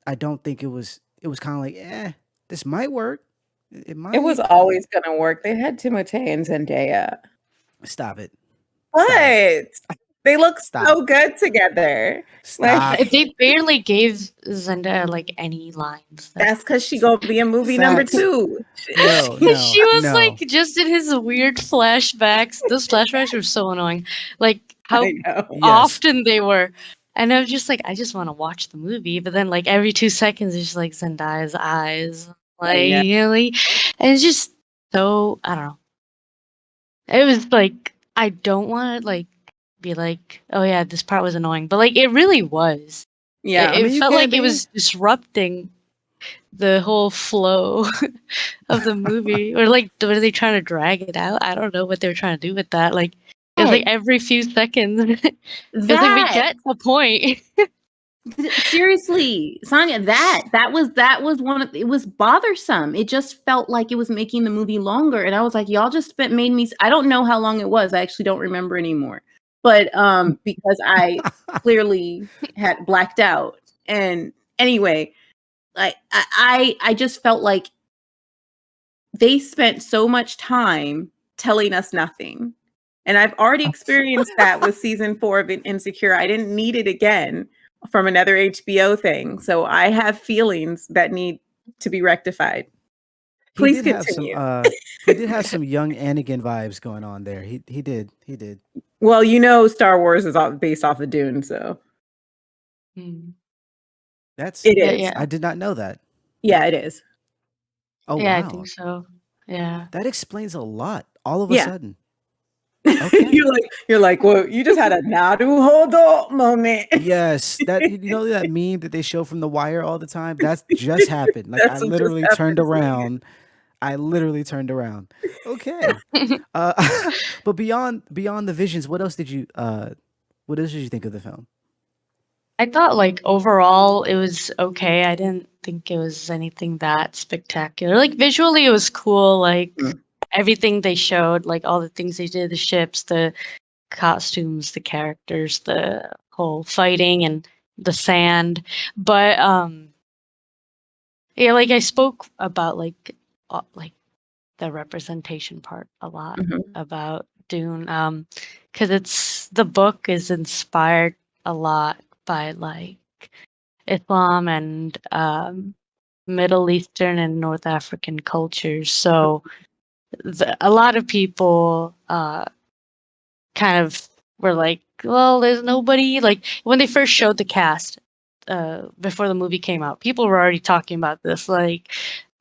A: I don't think it was kind of like, this might work. It
C: It was
A: might.
C: always gonna work. They had Timothée and Zendaya.
A: Stop it. Stop it.
C: But they look
A: Stop.
C: so good together. Like
A: Stop.
D: They barely gave Zendaya like any lines.
C: that's because she gonna be in movie number
A: Facts.
C: 2.
A: No, no,
D: She was
A: no.
D: like just in his weird flashbacks. Those flashbacks were so annoying. Like
C: I
D: how
C: know.
A: Yes.
D: often they were. And I was just like, I just want to watch the movie. But then like every 2 seconds it's just like Zendaya's eyes.
C: I know.
D: Like really. And it's just so I don't know. It was like I don't want to like be like, oh yeah, this part was annoying. But like it really was. It,
C: Yeah.
A: I
D: it
A: mean, you
D: felt
A: can
D: like it
A: be.
D: was disrupting the whole flow of the movie, or like were they trying to drag it out? I don't know what they were trying to do with that. Like it was like
C: That
D: every few seconds. It was like we
C: that
D: get the point.
C: seriously, Sonia, that was one of it was bothersome. It just felt like it was making the movie longer. And I was like, y'all just made me I don't know how long it was. I actually don't remember anymore. But because I clearly had blacked out. And anyway, like I just felt like they spent so much time telling us nothing. And I've already experienced that with season 4 of Insecure. I didn't need it again from another HBO thing. So I have feelings that need to be rectified.
A: He
C: Please
A: did have some.
C: continue.
A: He did have some young Anakin vibes going on there. He did. He did.
C: Well, Star Wars is based off of Dune, so
D: Hmm.
A: That's.
C: it
D: Yeah,
C: is.
D: yeah,
A: I did not know that.
C: Yeah, it is.
A: Oh
D: yeah. I think
A: wow.
D: so. Yeah.
A: That explains a lot. All of a
C: Yeah.
A: sudden. Okay.
C: you're like, well, you just had a Naruhodo moment.
A: Yes, that you know that meme that they show from The Wire all the time? That's just happened. Like I
C: That's what just
A: literally turned
C: happened.
A: around. I literally turned around. Okay. Uh but beyond the visions, what else did you think of the film?
D: I thought like overall it was okay. I didn't think it was anything that spectacular. Like visually it was cool, like
C: Mm.
D: everything they showed, like all the things they did, the ships, the costumes, the characters, the whole fighting and the sand. But yeah, like I spoke about like the representation part a lot
B: Mhm.
D: about Dune. Because the book is inspired a lot by like Islam and Middle Eastern and North African cultures. So a lot of people kind of were like, well, there's nobody. Like when they first showed the cast before the movie came out, people were already talking about this. Like,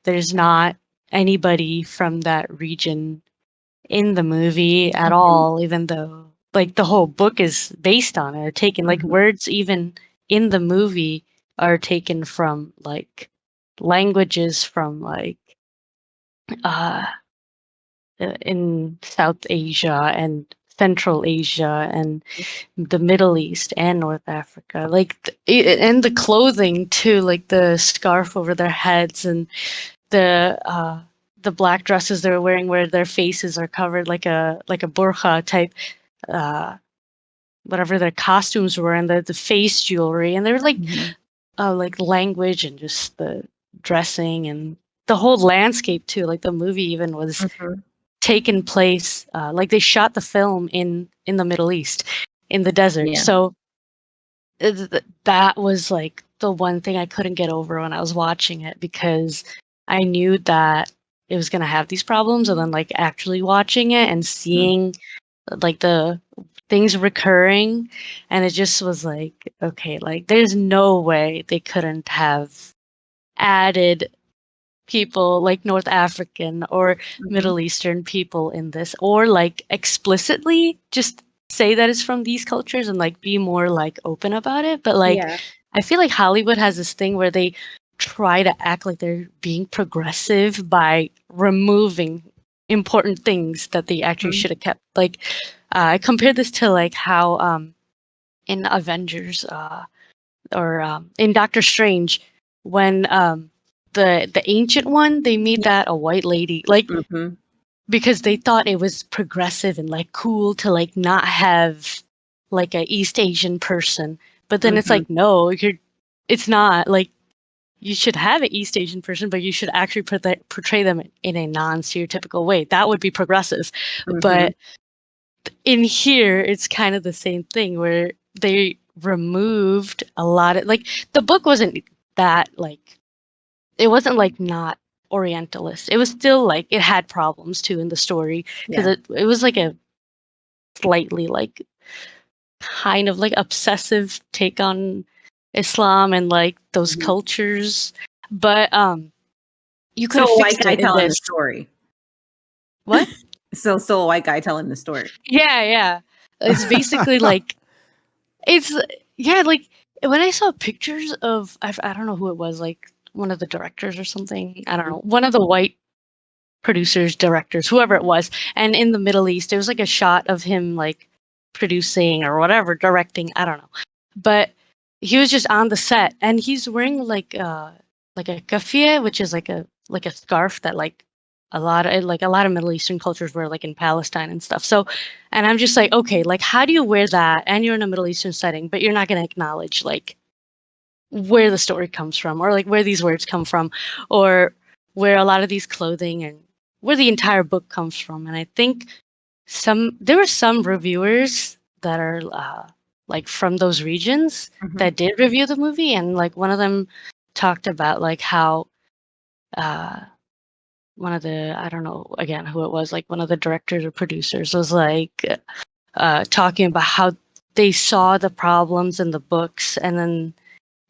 D: there's not anybody from that region in the movie at
B: Mhm.
D: all, even though like the whole book is based on it, or taken like
B: Mhm.
D: words even in the movie are taken from like languages from like uh in South Asia and Central Asia and the Middle East and North Africa. Like and the clothing too, like the scarf over their heads and the black dresses they're wearing where their faces are covered like a burqa type uh whatever their costumes were, and the face jewelry, and they're
B: Mhm.
D: like language and just the dressing and the whole landscape too. Like the movie even was
B: Mhm.
D: taken place like they shot the film in the Middle East in the desert.
B: Yeah.
D: So that was like the one thing I couldn't get over when I was watching it, because I knew that it was going to have these problems, and then like actually watching it and
B: Mhm.
D: seeing like the things recurring, and it just was like, okay, like there's no way they couldn't have added people like North African or
B: Mhm.
D: Middle Eastern people in this, or like explicitly just say that it's from these cultures and like be more like open about it. But like,
B: Yeah.
D: I feel like Hollywood has this thing where they try to act like they're being progressive by removing important things that they actually
B: Mhm.
D: should have kept. Like, I compared this to like how in Avengers or in Doctor Strange, when the ancient one, they made
B: Yeah.
D: that a white lady, like
B: Mhm.
D: because they thought it was progressive and like cool to like not have like a East Asian person. But then it's
B: Mhm.
D: like, no, it's not like you should have an East Asian person, but you should actually portray them in a non-stereotypical way. That would be progressive.
B: Mhm.
D: But in here, it's kind of the same thing where they removed a lot of like the book wasn't that like it wasn't like not Orientalist. It was still like it had problems too in the story, because
B: Yeah.
D: it was like a slightly like kind of like obsessive take on Islam and like those
B: Mhm.
D: cultures. But you could
B: So
D: have
B: a white
D: fixed
B: guy
D: it in
B: telling the
D: this.
B: story.
D: What?
B: Still a white guy telling the story.
D: Yeah, yeah. It's basically like it's yeah, like when I saw pictures of I don't know who it was, like one of the directors or something. I don't
B: Mhm.
D: know. One of the white producers, directors, whoever it was. And in the Middle East, there was like a shot of him like producing or whatever, directing, I don't know. But he was just on the set and he's wearing like a kafia, which is like a scarf that like a lot of Middle Eastern cultures wear like in Palestine and stuff. So and I'm just like, okay, like how do you wear that and you're in a Middle Eastern setting, but you're not gonna acknowledge like where the story comes from, or like where these words come from, or where a lot of these clothing and where the entire book comes from. And I think there were some reviewers that are like from those regions
B: Mhm.
D: that did review the movie, and like one of them talked about like how uh one of the, I don't know again who it was, like one of the directors or producers was like talking about how they saw the problems in the books, and then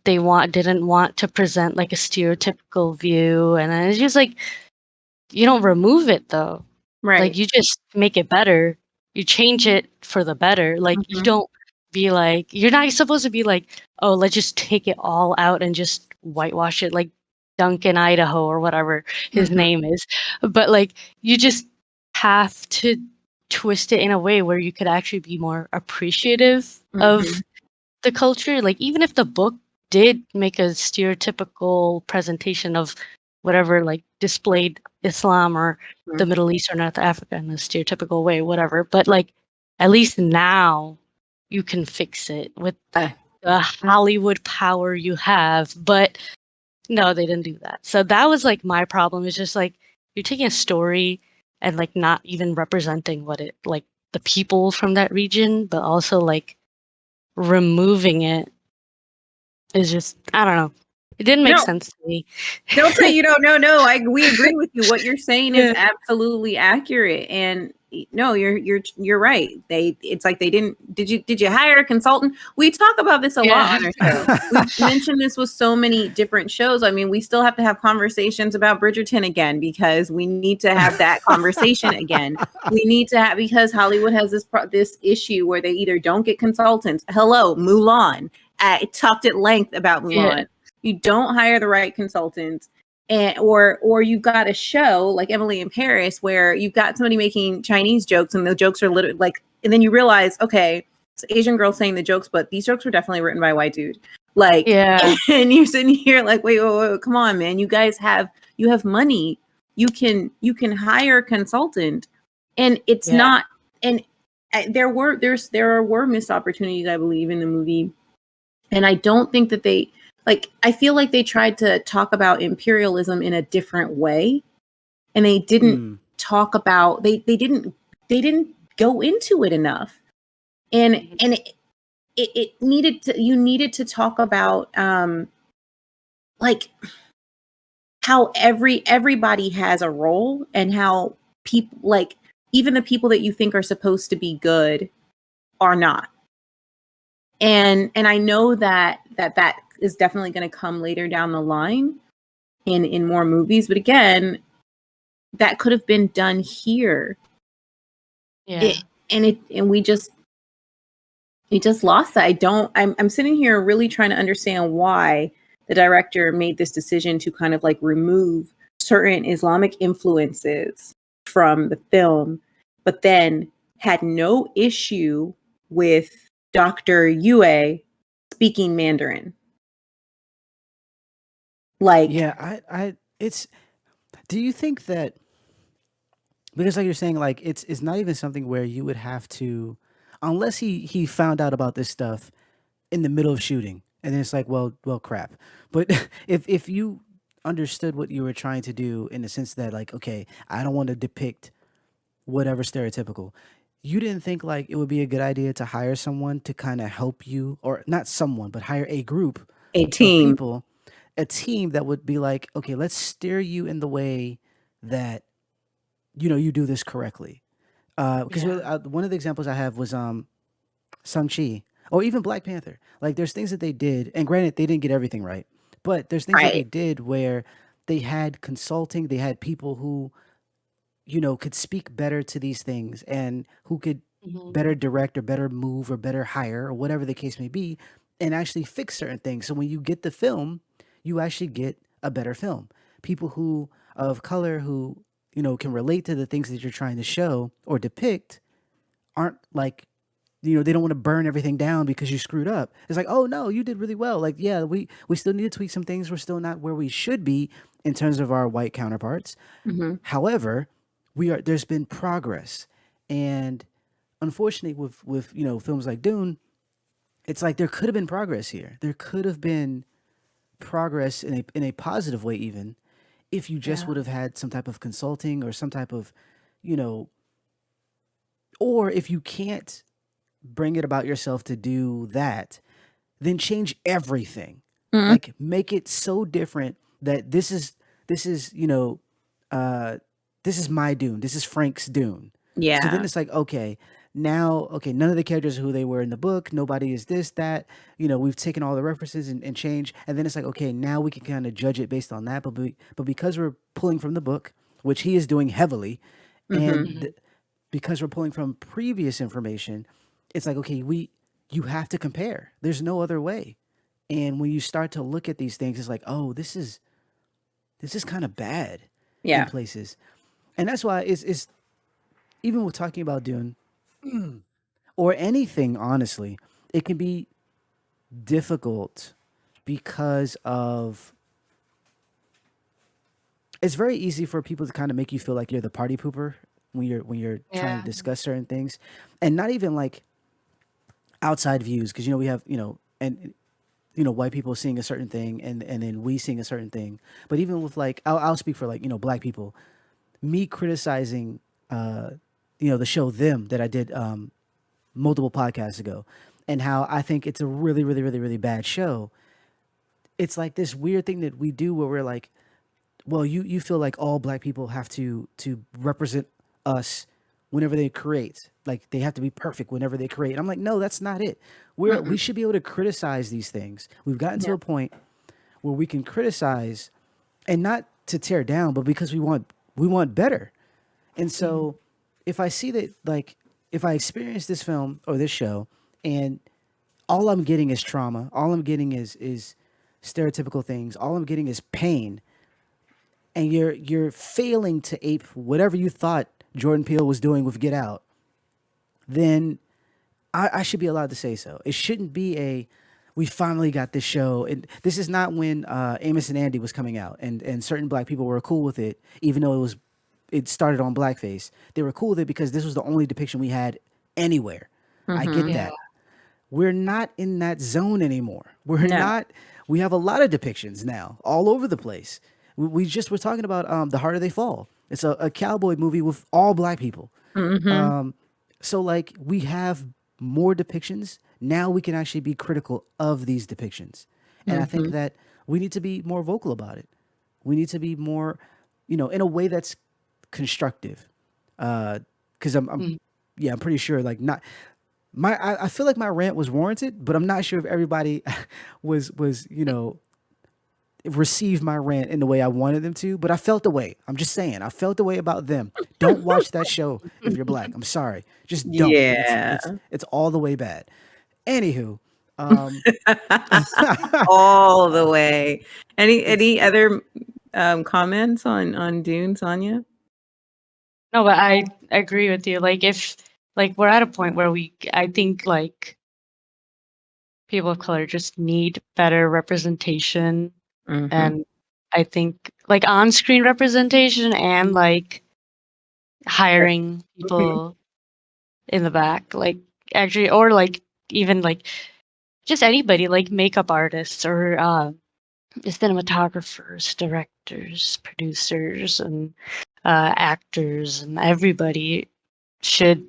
D: didn't want to present like a stereotypical view, and then it's just like you don't remove it though, like
B: Right.
D: you just make it better, you change it for the better. Like you
B: Mhm.
D: don't be like, you're not supposed to be like, oh, let's just take it all out and just whitewash it like Duncan Idaho or whatever his
B: Mhm.
D: name is. But like you just have to twist it in a way where you could actually be more appreciative of
B: Mhm.
D: the culture. Like even if the book did make a stereotypical presentation of whatever like displayed Islam or the
B: Mhm.
D: Middle East or North Africa in a stereotypical way, whatever, but like at least now you can fix it with
B: Uh,
D: the Hollywood power you have. But no, they didn't do that. So that was like my problem. It's just like you're taking a story and like not even representing what it like the people from that region, but also like removing it is just I don't know. It didn't make
C: No,
D: sense to me.
C: don't say you don't know. No, we agree with you. What you're saying is
D: Yeah.
C: absolutely accurate. And no, you're right. It's like they didn't. Did you hire a consultant? We talk about this a lot
D: Yeah.
C: on our show. We've mentioned this with so many different shows. I mean, we still have to have conversations about Bridgerton again because we need to have that conversation again. We need to have because Hollywood has this issue where they either don't get consultants. Hello, Mulan. I talked at length about
D: Yeah.
C: Mulan. You don't hire the right consultants, and or you've got a show like Emily in Paris where you've got somebody making Chinese jokes and the jokes are literally like, and then you realize, okay, it's Asian girl saying the jokes, but these jokes were definitely written by a white dude. Like,
D: Yeah.
C: and you're sitting here like, wait, come on, man, you guys have money, you can hire a consultant, and it's
D: Yeah.
C: not, and there were missed opportunities, I believe, in the movie, and I don't think that they like, I feel like they tried to talk about imperialism in a different way, and they didn't
A: Mm.
C: talk about they didn't go into it enough, and
D: Mhm.
C: it needed to, you needed to talk about like how everybody has a role, and how people, like, even the people that you think are supposed to be good are not. And I know that is definitely going to come later down the line in more movies, but again, that could have been done here.
D: Yeah.
C: And we just lost that. I'm sitting here really trying to understand why the director made this decision to kind of like remove certain Islamic influences from the film, but then had no issue with Dr. Yue speaking Mandarin. Like,
A: Yeah, it's. Do you think that because like you're saying, like it's not even something where you would have to, unless he found out about this stuff in the middle of shooting, and then it's like, well, crap. But if you understood what you were trying to do in the sense that like, okay, I don't want to depict whatever stereotypical. You didn't think like it would be a good idea to hire someone to kind of help you, or not someone, but hire a group
C: a
A: of
C: team.
A: people, a team that would be like, okay, let's steer you in the way that you do this correctly. Because
D: Yeah.
A: one of the examples I have was Shang-Chi or even Black Panther. Like there's things that they did, and granted they didn't get everything right, but there's things that they
C: Right.
A: did where they had consulting, they had people who could speak better to these things and who could
D: Mhm.
A: better direct or better move or better hire or whatever the case may be and actually fix certain things. So when you get the film, you actually get a better film. People who of color who, can relate to the things that you're trying to show or depict aren't like, they don't want to burn everything down because you screwed up. It's like, oh no, you did really well. Like, yeah, we still need to tweak some things. We're still not where we should be in terms of our white counterparts.
C: Mm-hmm.
A: However, there's been progress. And unfortunately with films like Dune, it's like there could have been progress here. There could have been progress in a positive way even if you just
D: Yeah.
A: would have had some type of consulting or some type of, you know, or if you can't bring it about yourself to do that, then change everything.
C: Mm-hmm.
A: Like make it so different that this is, uh this is my Dune. This is Frank's Dune. So then
C: Yeah.
A: it's like, okay, now, okay, none of the characters are who they were in the book. Nobody is this, that. We've taken all the references and changed. And then it's like, okay, now we can kind of judge it based on that. But because we're pulling from the book, which he is doing heavily,
C: Mm-hmm.
A: and
D: Mhm.
A: because we're pulling from previous information, it's like, okay, you have to compare. There's no other way. And when you start to look at these things, it's like, oh, this is kind of bad in
C: Yeah.
A: places. And that's why it's even with talking about Dune or anything, honestly, it can be difficult because of it's very easy for people to kind of make you feel like you're the party pooper when you're trying to
D: Yeah.
A: discuss certain things, and not even like outside views, because we have and white people seeing a certain thing, and then we seeing a certain thing. But even with like I'll speak for like black people. me criticizing, the show Them that I did multiple podcasts ago, and how I think it's a really, really, really, really bad show. It's like this weird thing that we do where we're like, well, you feel like all black people have to represent us whenever they create, like they have to be perfect whenever they create. And I'm like, no, that's not it. We
C: Mm-mm.
A: should be able to criticize these things. We've gotten to
C: Yeah.
A: a point where we can criticize, and not to tear down, but because we want better. And
C: Mhm.
A: so if I see that, like, if I experience this film or this show, and all I'm getting is trauma, all I'm getting is stereotypical things, all I'm getting is pain, and you're failing to ape whatever you thought Jordan Peele was doing with Get Out, then I should be allowed to say so. It shouldn't be a we finally got this show. And this is not when Amos and Andy was coming out, and certain black people were cool with it, even though it started on blackface. They were cool with it because this was the only depiction we had anywhere. I get
C: Mhm.
D: Yeah.
A: that. We're not in that zone anymore. We're
C: No.
A: not. We have a lot of depictions now, all over the place. We just were talking about The Harder They Fall. It's a cowboy movie with all black people.
C: Mhm.
A: So like we have more depictions. Now we can actually be critical of these depictions. And I think
C: Mhm.
A: that we need to be more vocal about it. We need to be more, in a way that's constructive. Because I'm
D: Mm.
A: yeah, I'm pretty sure like not I feel like my rant was warranted, but I'm not sure if everybody was received my rant in the way I wanted them to. But I felt the way. I'm just saying, I felt the way about them. Don't watch that show if you're black. I'm sorry, just don't. It's
C: Yeah.
A: it's it's all the way bad. Anywho, um,
C: All the way. Any
A: it's
C: any other comments on Dune, Sanya?
D: No, but I agree with you. Like if like we're at a point where I think like people of color just need better representation,
C: Mhm.
D: and I think like on-screen representation and like hiring
C: Mhm.
D: people in the back, like actually, or like even like just anybody, like makeup artists or cinematographers, directors, producers, and actors, and everybody should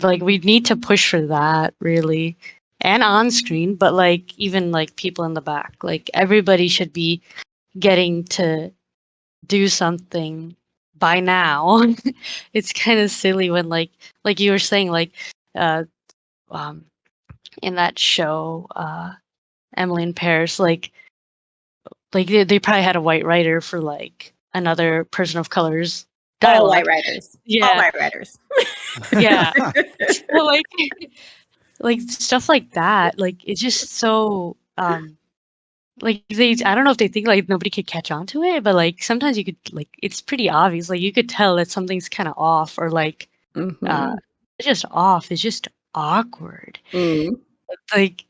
D: like we need to push for that really, and on screen, but like even like people in the back, like everybody should be getting to do something by now. It's kind of silly when like you were saying uh um in that show Emily in Paris, like they probably had a white writer for like another person of color's
C: All white
D: dialogue.
C: writers. All
D: Yeah,
C: white writers.
D: yeah. So like stuff like that, like it's just so like they I don't know if they think like nobody could catch on to it, but like sometimes you could like it's pretty obvious. Like you could tell that something's kind of off or like
C: Mhm.
D: it's just off. It's just awkward.
C: Mm.
D: Like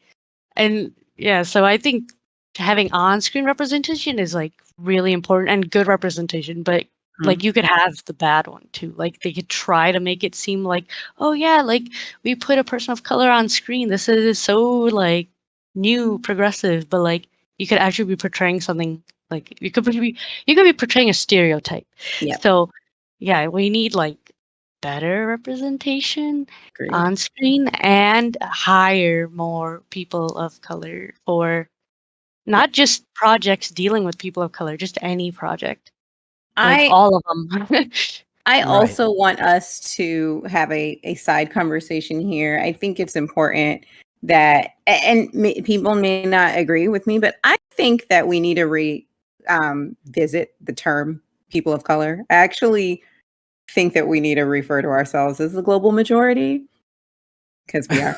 D: and yeah, so I think having on-screen representation is like really important and good representation, but like
C: Mhm.
D: you could have the bad one too. Like they could try to make it seem like, oh yeah, like we put a person of color on screen. This is so like new, progressive, but like you could actually be portraying something like you could be portraying a stereotype.
C: Yep.
D: So yeah, we need like better representation
C: Agreed.
D: on screen and hire more people of color for
C: Yeah.
D: not just projects dealing with people of color, just any project, like
C: I
D: all of them.
C: I
A: right.
C: also want us to have a side conversation here. I think it's important that, and people may not agree with me, but I think that we need to visit the term people of color. I actually think that we need to refer to ourselves as the global majority because we are.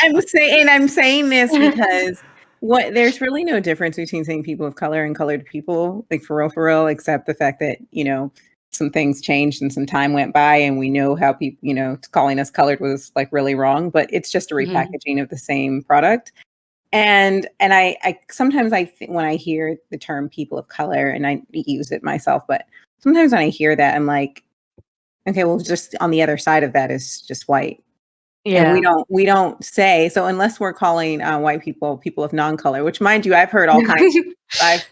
C: I'm saying this because what there's really no difference between saying people of color and colored people, like for real, except the fact that, some things changed and some time went by and we know how people, calling us colored was like really wrong, but it's just a
D: Mhm.
C: repackaging of the same product. And I sometimes when I hear the term people of color, and I use it myself, but sometimes when I hear that, I'm like, okay, well, just on the other side of that is just white. And
D: Yeah.
C: we don't say so unless we're calling white people people of non-color, which mind you, I've heard all kinds.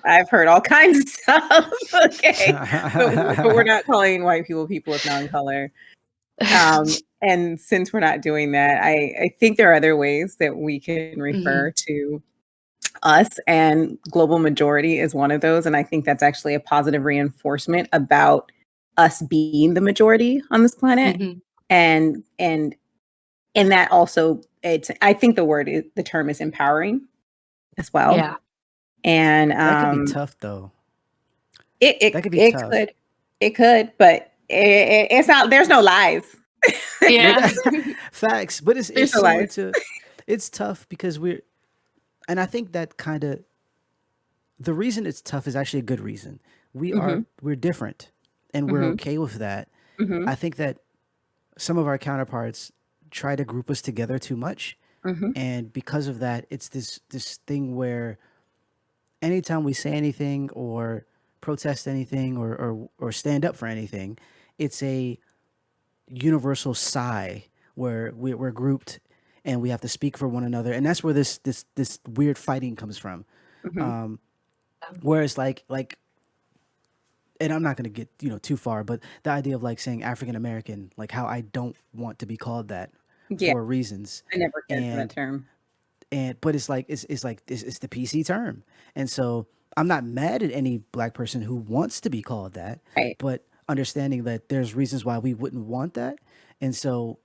C: I've heard all kinds of stuff. Okay, but we're not calling white people people of non-color. And since we're not doing that, I think there are other ways that we can
D: Mhm.
C: refer to us, and global majority is one of those. And I think that's actually a positive reinforcement about us being the majority on this planet.
D: Mhm.
C: And and that also, it's, I think the term is empowering as well.
D: Yeah.
C: And
A: That could be tough though.
C: it
A: That
C: it
A: could be
C: it
A: tough.
C: could, but it's not. There's no lies.
A: But
D: Yeah.
A: facts. But
C: There's
A: it's
C: no
A: similar
C: lies.
A: to, it's tough because we're, and I think that kind of, the reason it's tough is actually a good reason.
C: Hmm.
A: We're different, and we're
C: Hmm.
A: okay with that.
C: Hmm.
A: I think that some of our counterparts try to group us together too much,
C: Hmm.
A: and because of that, it's this thing where anytime we say anything or protest anything or stand up for anything, it's a universal sigh where we're grouped and we have to speak for one another, and that's where this weird fighting comes from.
C: Hmm.
A: Um, whereas and I'm not going to get too far, but the idea of like saying African American, like how I don't want to be called that
C: Yeah,
A: for reasons,
C: I never cared for that
A: and
C: term.
A: but it's the PC term, and so I'm not mad at any black person who wants to be called that,
C: Right.
A: but understanding that there's reasons why we wouldn't want that, and so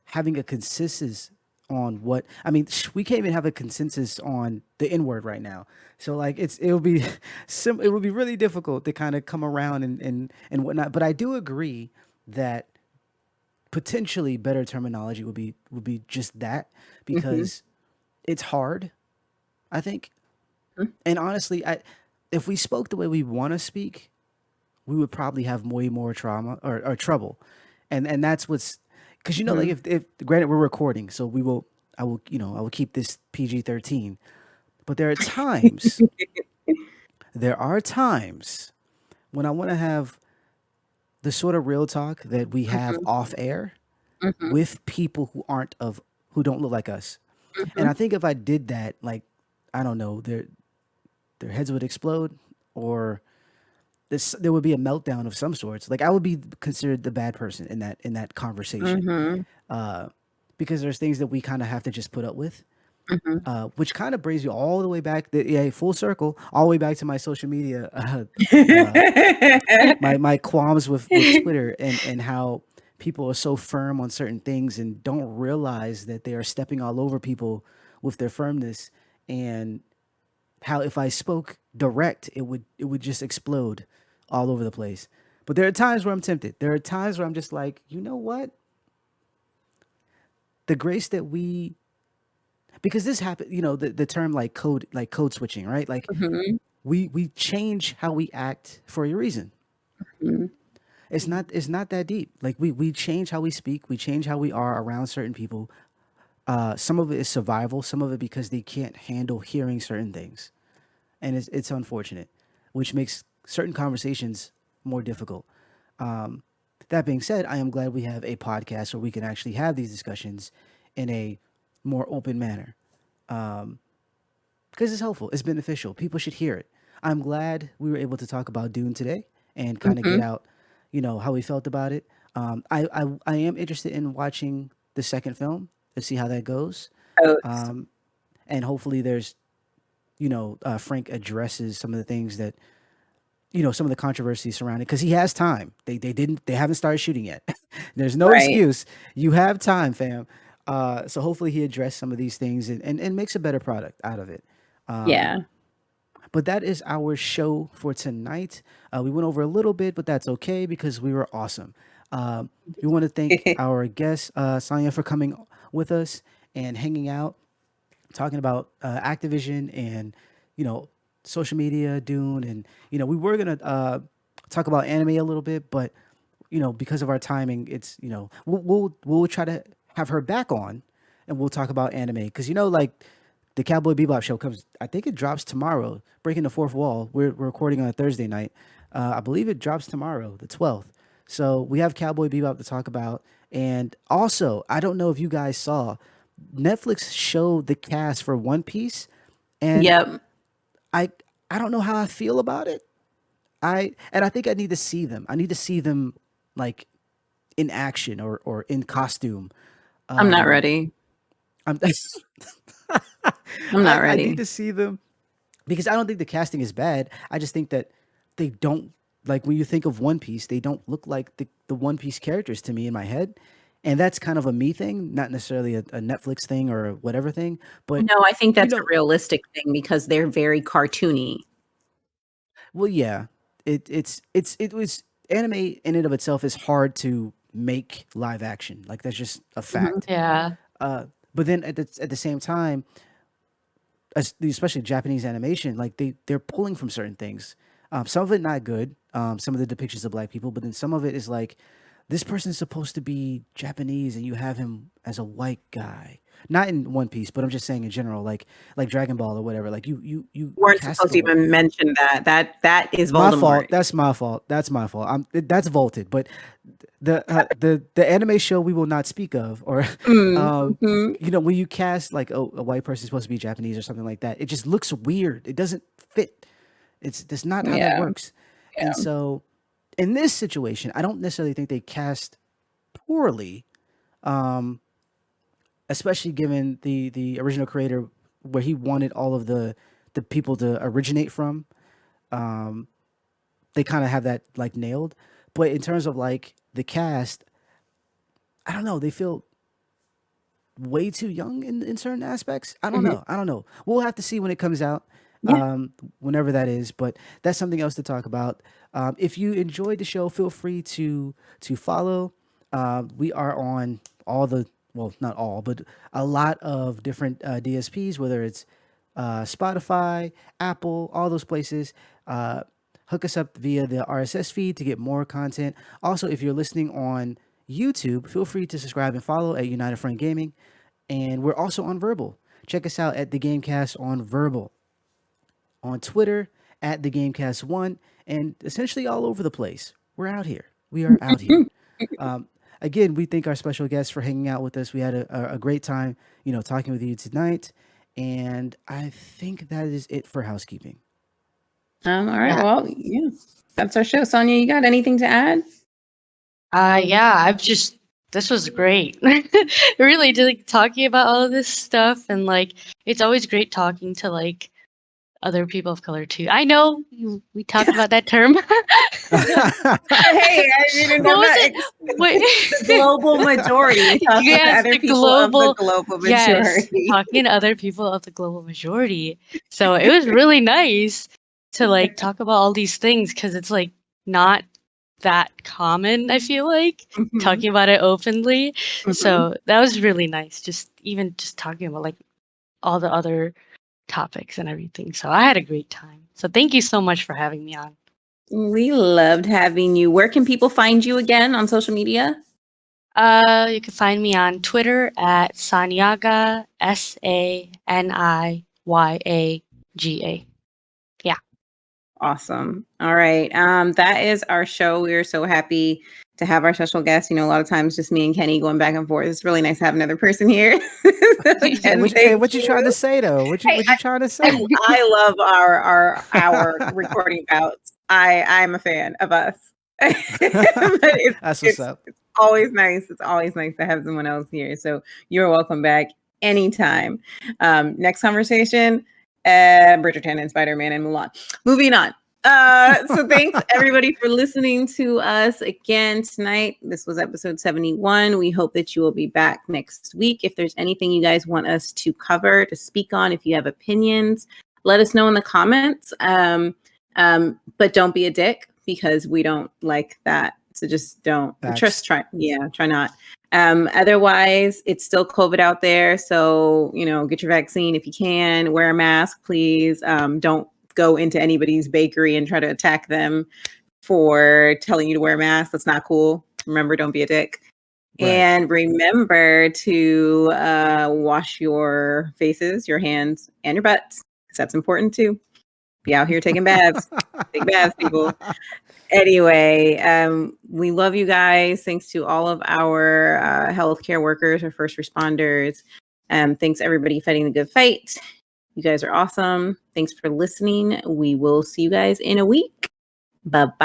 A: having a consensus on what I mean, we can't even have a consensus on the N word right now. So like it'll be it will be really difficult to kind of come around and whatnot. But I do agree that potentially better terminology would be just that,
C: Hmm.
A: because it's hard, I think. And honestly, if we spoke the way we want to speak, we would probably have way more trauma or trouble, and that's what's, because like
C: Hmm.
A: if granted we're recording, so I will keep this PG-13, but there are times when I want to have the sort of real talk that we have
C: Hmm.
A: off air
C: Hmm.
A: with people who don't look like us, and
C: Hmm.
A: I think if I did that, like, I don't know, their heads would explode, or there would be a meltdown of some sorts. Like I would be considered the bad person in that conversation,
C: Hmm.
A: uh, because there's things that we kind of have to just put up with.
C: Hmm.
A: Which kind of brings you all the way back, yeah, full circle, all the way back to my social media, uh, my qualms with Twitter, and how people are so firm on certain things and don't realize that they are stepping all over people with their firmness, and how if I spoke direct, it would just explode all over the place. But there are times where I'm tempted. There are times where I'm just like, you know what? The grace that we, because this happened, the term like code switching, right? Like
C: Hmm.
A: we change how we act for a reason. It's not that deep. Like we change how we speak, we change how we are around certain people. Some of it is survival, some of it because they can't handle hearing certain things, and it's unfortunate, which makes certain conversations more difficult. That being said, I am glad we have a podcast where we can actually have these discussions in a more open manner, because it's helpful, it's beneficial. People should hear it. I'm glad we were able to talk about Dune today and kind of get
C: Hmm.
A: out, how we felt about it. I am interested in watching the second film to see how that goes,
C: Totes.
A: and hopefully there's Frank addresses some of the things that some of the controversy surrounding, because he has time. They haven't started shooting yet. There's no
C: Right.
A: excuse. You have time, fam. So hopefully he addressed some of these things and makes a better product out of it.
C: Yeah.
A: But that is our show for tonight. We went over a little bit, but that's okay because we were awesome. We want to thank our guest, Sanya, for coming with us and hanging out, talking about Activision and you know social media, Dune, and we were gonna talk about anime a little bit, but because of our timing, it's we'll try to have her back on, and we'll talk about anime because like the Cowboy Bebop show comes. I think it drops tomorrow. Breaking the fourth wall. We're recording on a Thursday night. I believe it drops tomorrow, the 12th. So we have Cowboy Bebop to talk about, And also, I don't know if you guys saw, Netflix showed the cast for One Piece, and
B: Yep.
A: I I don't know how I feel about it. I think I need to see them. I need to see them like in action or in costume.
B: I'm not
A: Um,
B: ready.
A: I'm
B: I'm not
A: I need
B: ready.
A: to see them because I don't think the casting is bad. I just think that they don't, like, when you think of One Piece, they don't look like the One Piece characters to me in my head. And that's kind of a me thing, not necessarily a Netflix thing or a whatever thing. But
B: No, I think
A: you
B: that's a
A: know,
B: realistic thing because they're very cartoony.
A: well, yeah, it was anime in and of itself is hard to make live action. Like that's just a
B: Mhm.
A: fact.
D: Yeah.
A: Uh, but then at the same time, especially Japanese animation, like they're pulling from certain things. Some of it not good. Some of the depictions of black people, but then some of it is like this person's supposed to be Japanese and you have him as a white guy. Not in One Piece, but I'm just saying in general, like Dragon Ball or whatever. Like you
B: Weren't
A: cast
B: supposed
A: the
B: to even mention that. That is
A: my fault.
B: Voldemort.
A: That's my fault. That's my fault. That's vaulted. But the anime show we will not speak of, or um,
B: Mhm.
A: when you cast like a white person supposed to be Japanese or something like that, it just looks weird. It doesn't fit. That's not how that
B: Yeah.
A: works. And so in this situation, I don't necessarily think they cast poorly, um, especially given the original creator where he wanted all of the people to originate from. Um, they kind of have that like nailed. But in terms of like the cast, I don't know. They feel way too young in certain aspects. I don't
B: Mhm.
A: know. I don't know. We'll have to see when it comes out,
B: Yeah.
A: whenever that is. But that's something else to talk about. If you enjoyed the show, feel free to follow. We are on all the, well, not all, but a lot of different DSPs, whether it's Spotify, Apple, all those places. Hook us up via the RSS feed to get more content. Also, if you're listening on YouTube, feel free to subscribe and follow at United Front Gaming. And we're also on Verbal. Check us out at the Gamecast on Verbal, on Twitter at the Gamecast1, and essentially all over the place. We're out here. We are out here. Um, Again, we thank our special guests for hanging out with us. We had a great time, talking with you tonight. And I think that is it for housekeeping.
B: All right.
D: Yeah.
B: Well, yeah. That's our show. Sonia, you got anything to add?
D: Yeah, this was great. Really, like talking about all of this stuff and like it's always great talking to like other people of color too. I know we talked about that term.
B: Hey, I mean,
D: What
B: I'm
D: was
B: not
D: it? Wait.
B: the global majority. Talking to
D: Yes,
B: other
D: the
B: people of the
D: global.
B: global
D: Yes,
B: majority.
D: talking to other people of the global majority. So it was really nice to like talk about all these things because it's like not that common, I feel like,
B: Mhm.
D: talking about it openly.
B: Mhm.
D: So that was really nice. Just talking about like all the other topics and everything. So I had a great time. So thank you so much for having me on.
B: We loved having you. Where can people find you again on social media?
D: You can find me on Twitter at Saniyaga, SANIYAGA. Yeah.
B: Awesome. All right. That is our show. We are so happy to have our special guest. A lot of times just me and Kenny going back and forth. It's really nice to have another person here.
A: Hey,
B: Again,
A: hey,
B: thank
A: what you trying to
B: you.
A: say though? What
B: Hey,
A: you trying to say?
B: I love our recording bouts. I'm a fan of us. But
A: That's what's
B: it's
A: up.
B: it's always nice. It's always nice to have someone else here. So you're welcome back anytime. Next conversation, Bridgerton and Spider-Man and Mulan. Moving on. So thanks everybody for listening to us again tonight. This was episode 71. We hope that you will be back next week. If there's anything you guys want us to cover, to speak on, if you have opinions, let us know in the comments. But don't be a dick because we don't like that. So just don't.
A: Facts.
B: Try not. Otherwise, it's still COVID out there. So, get your vaccine if you can. Wear a mask, please. Don't go into anybody's bakery and try to attack them for telling you to wear a mask. That's not cool. Remember, don't be a dick.
A: Right.
B: And remember to wash your faces, your hands, and your butts, because that's important too. Be out here taking baths. Take baths, people.
C: Anyway, we love you guys. Thanks to all of our healthcare workers, our first responders. Thanks everybody fighting the good fight. You guys are awesome. Thanks for listening. We will see you guys in a week. Bye-bye.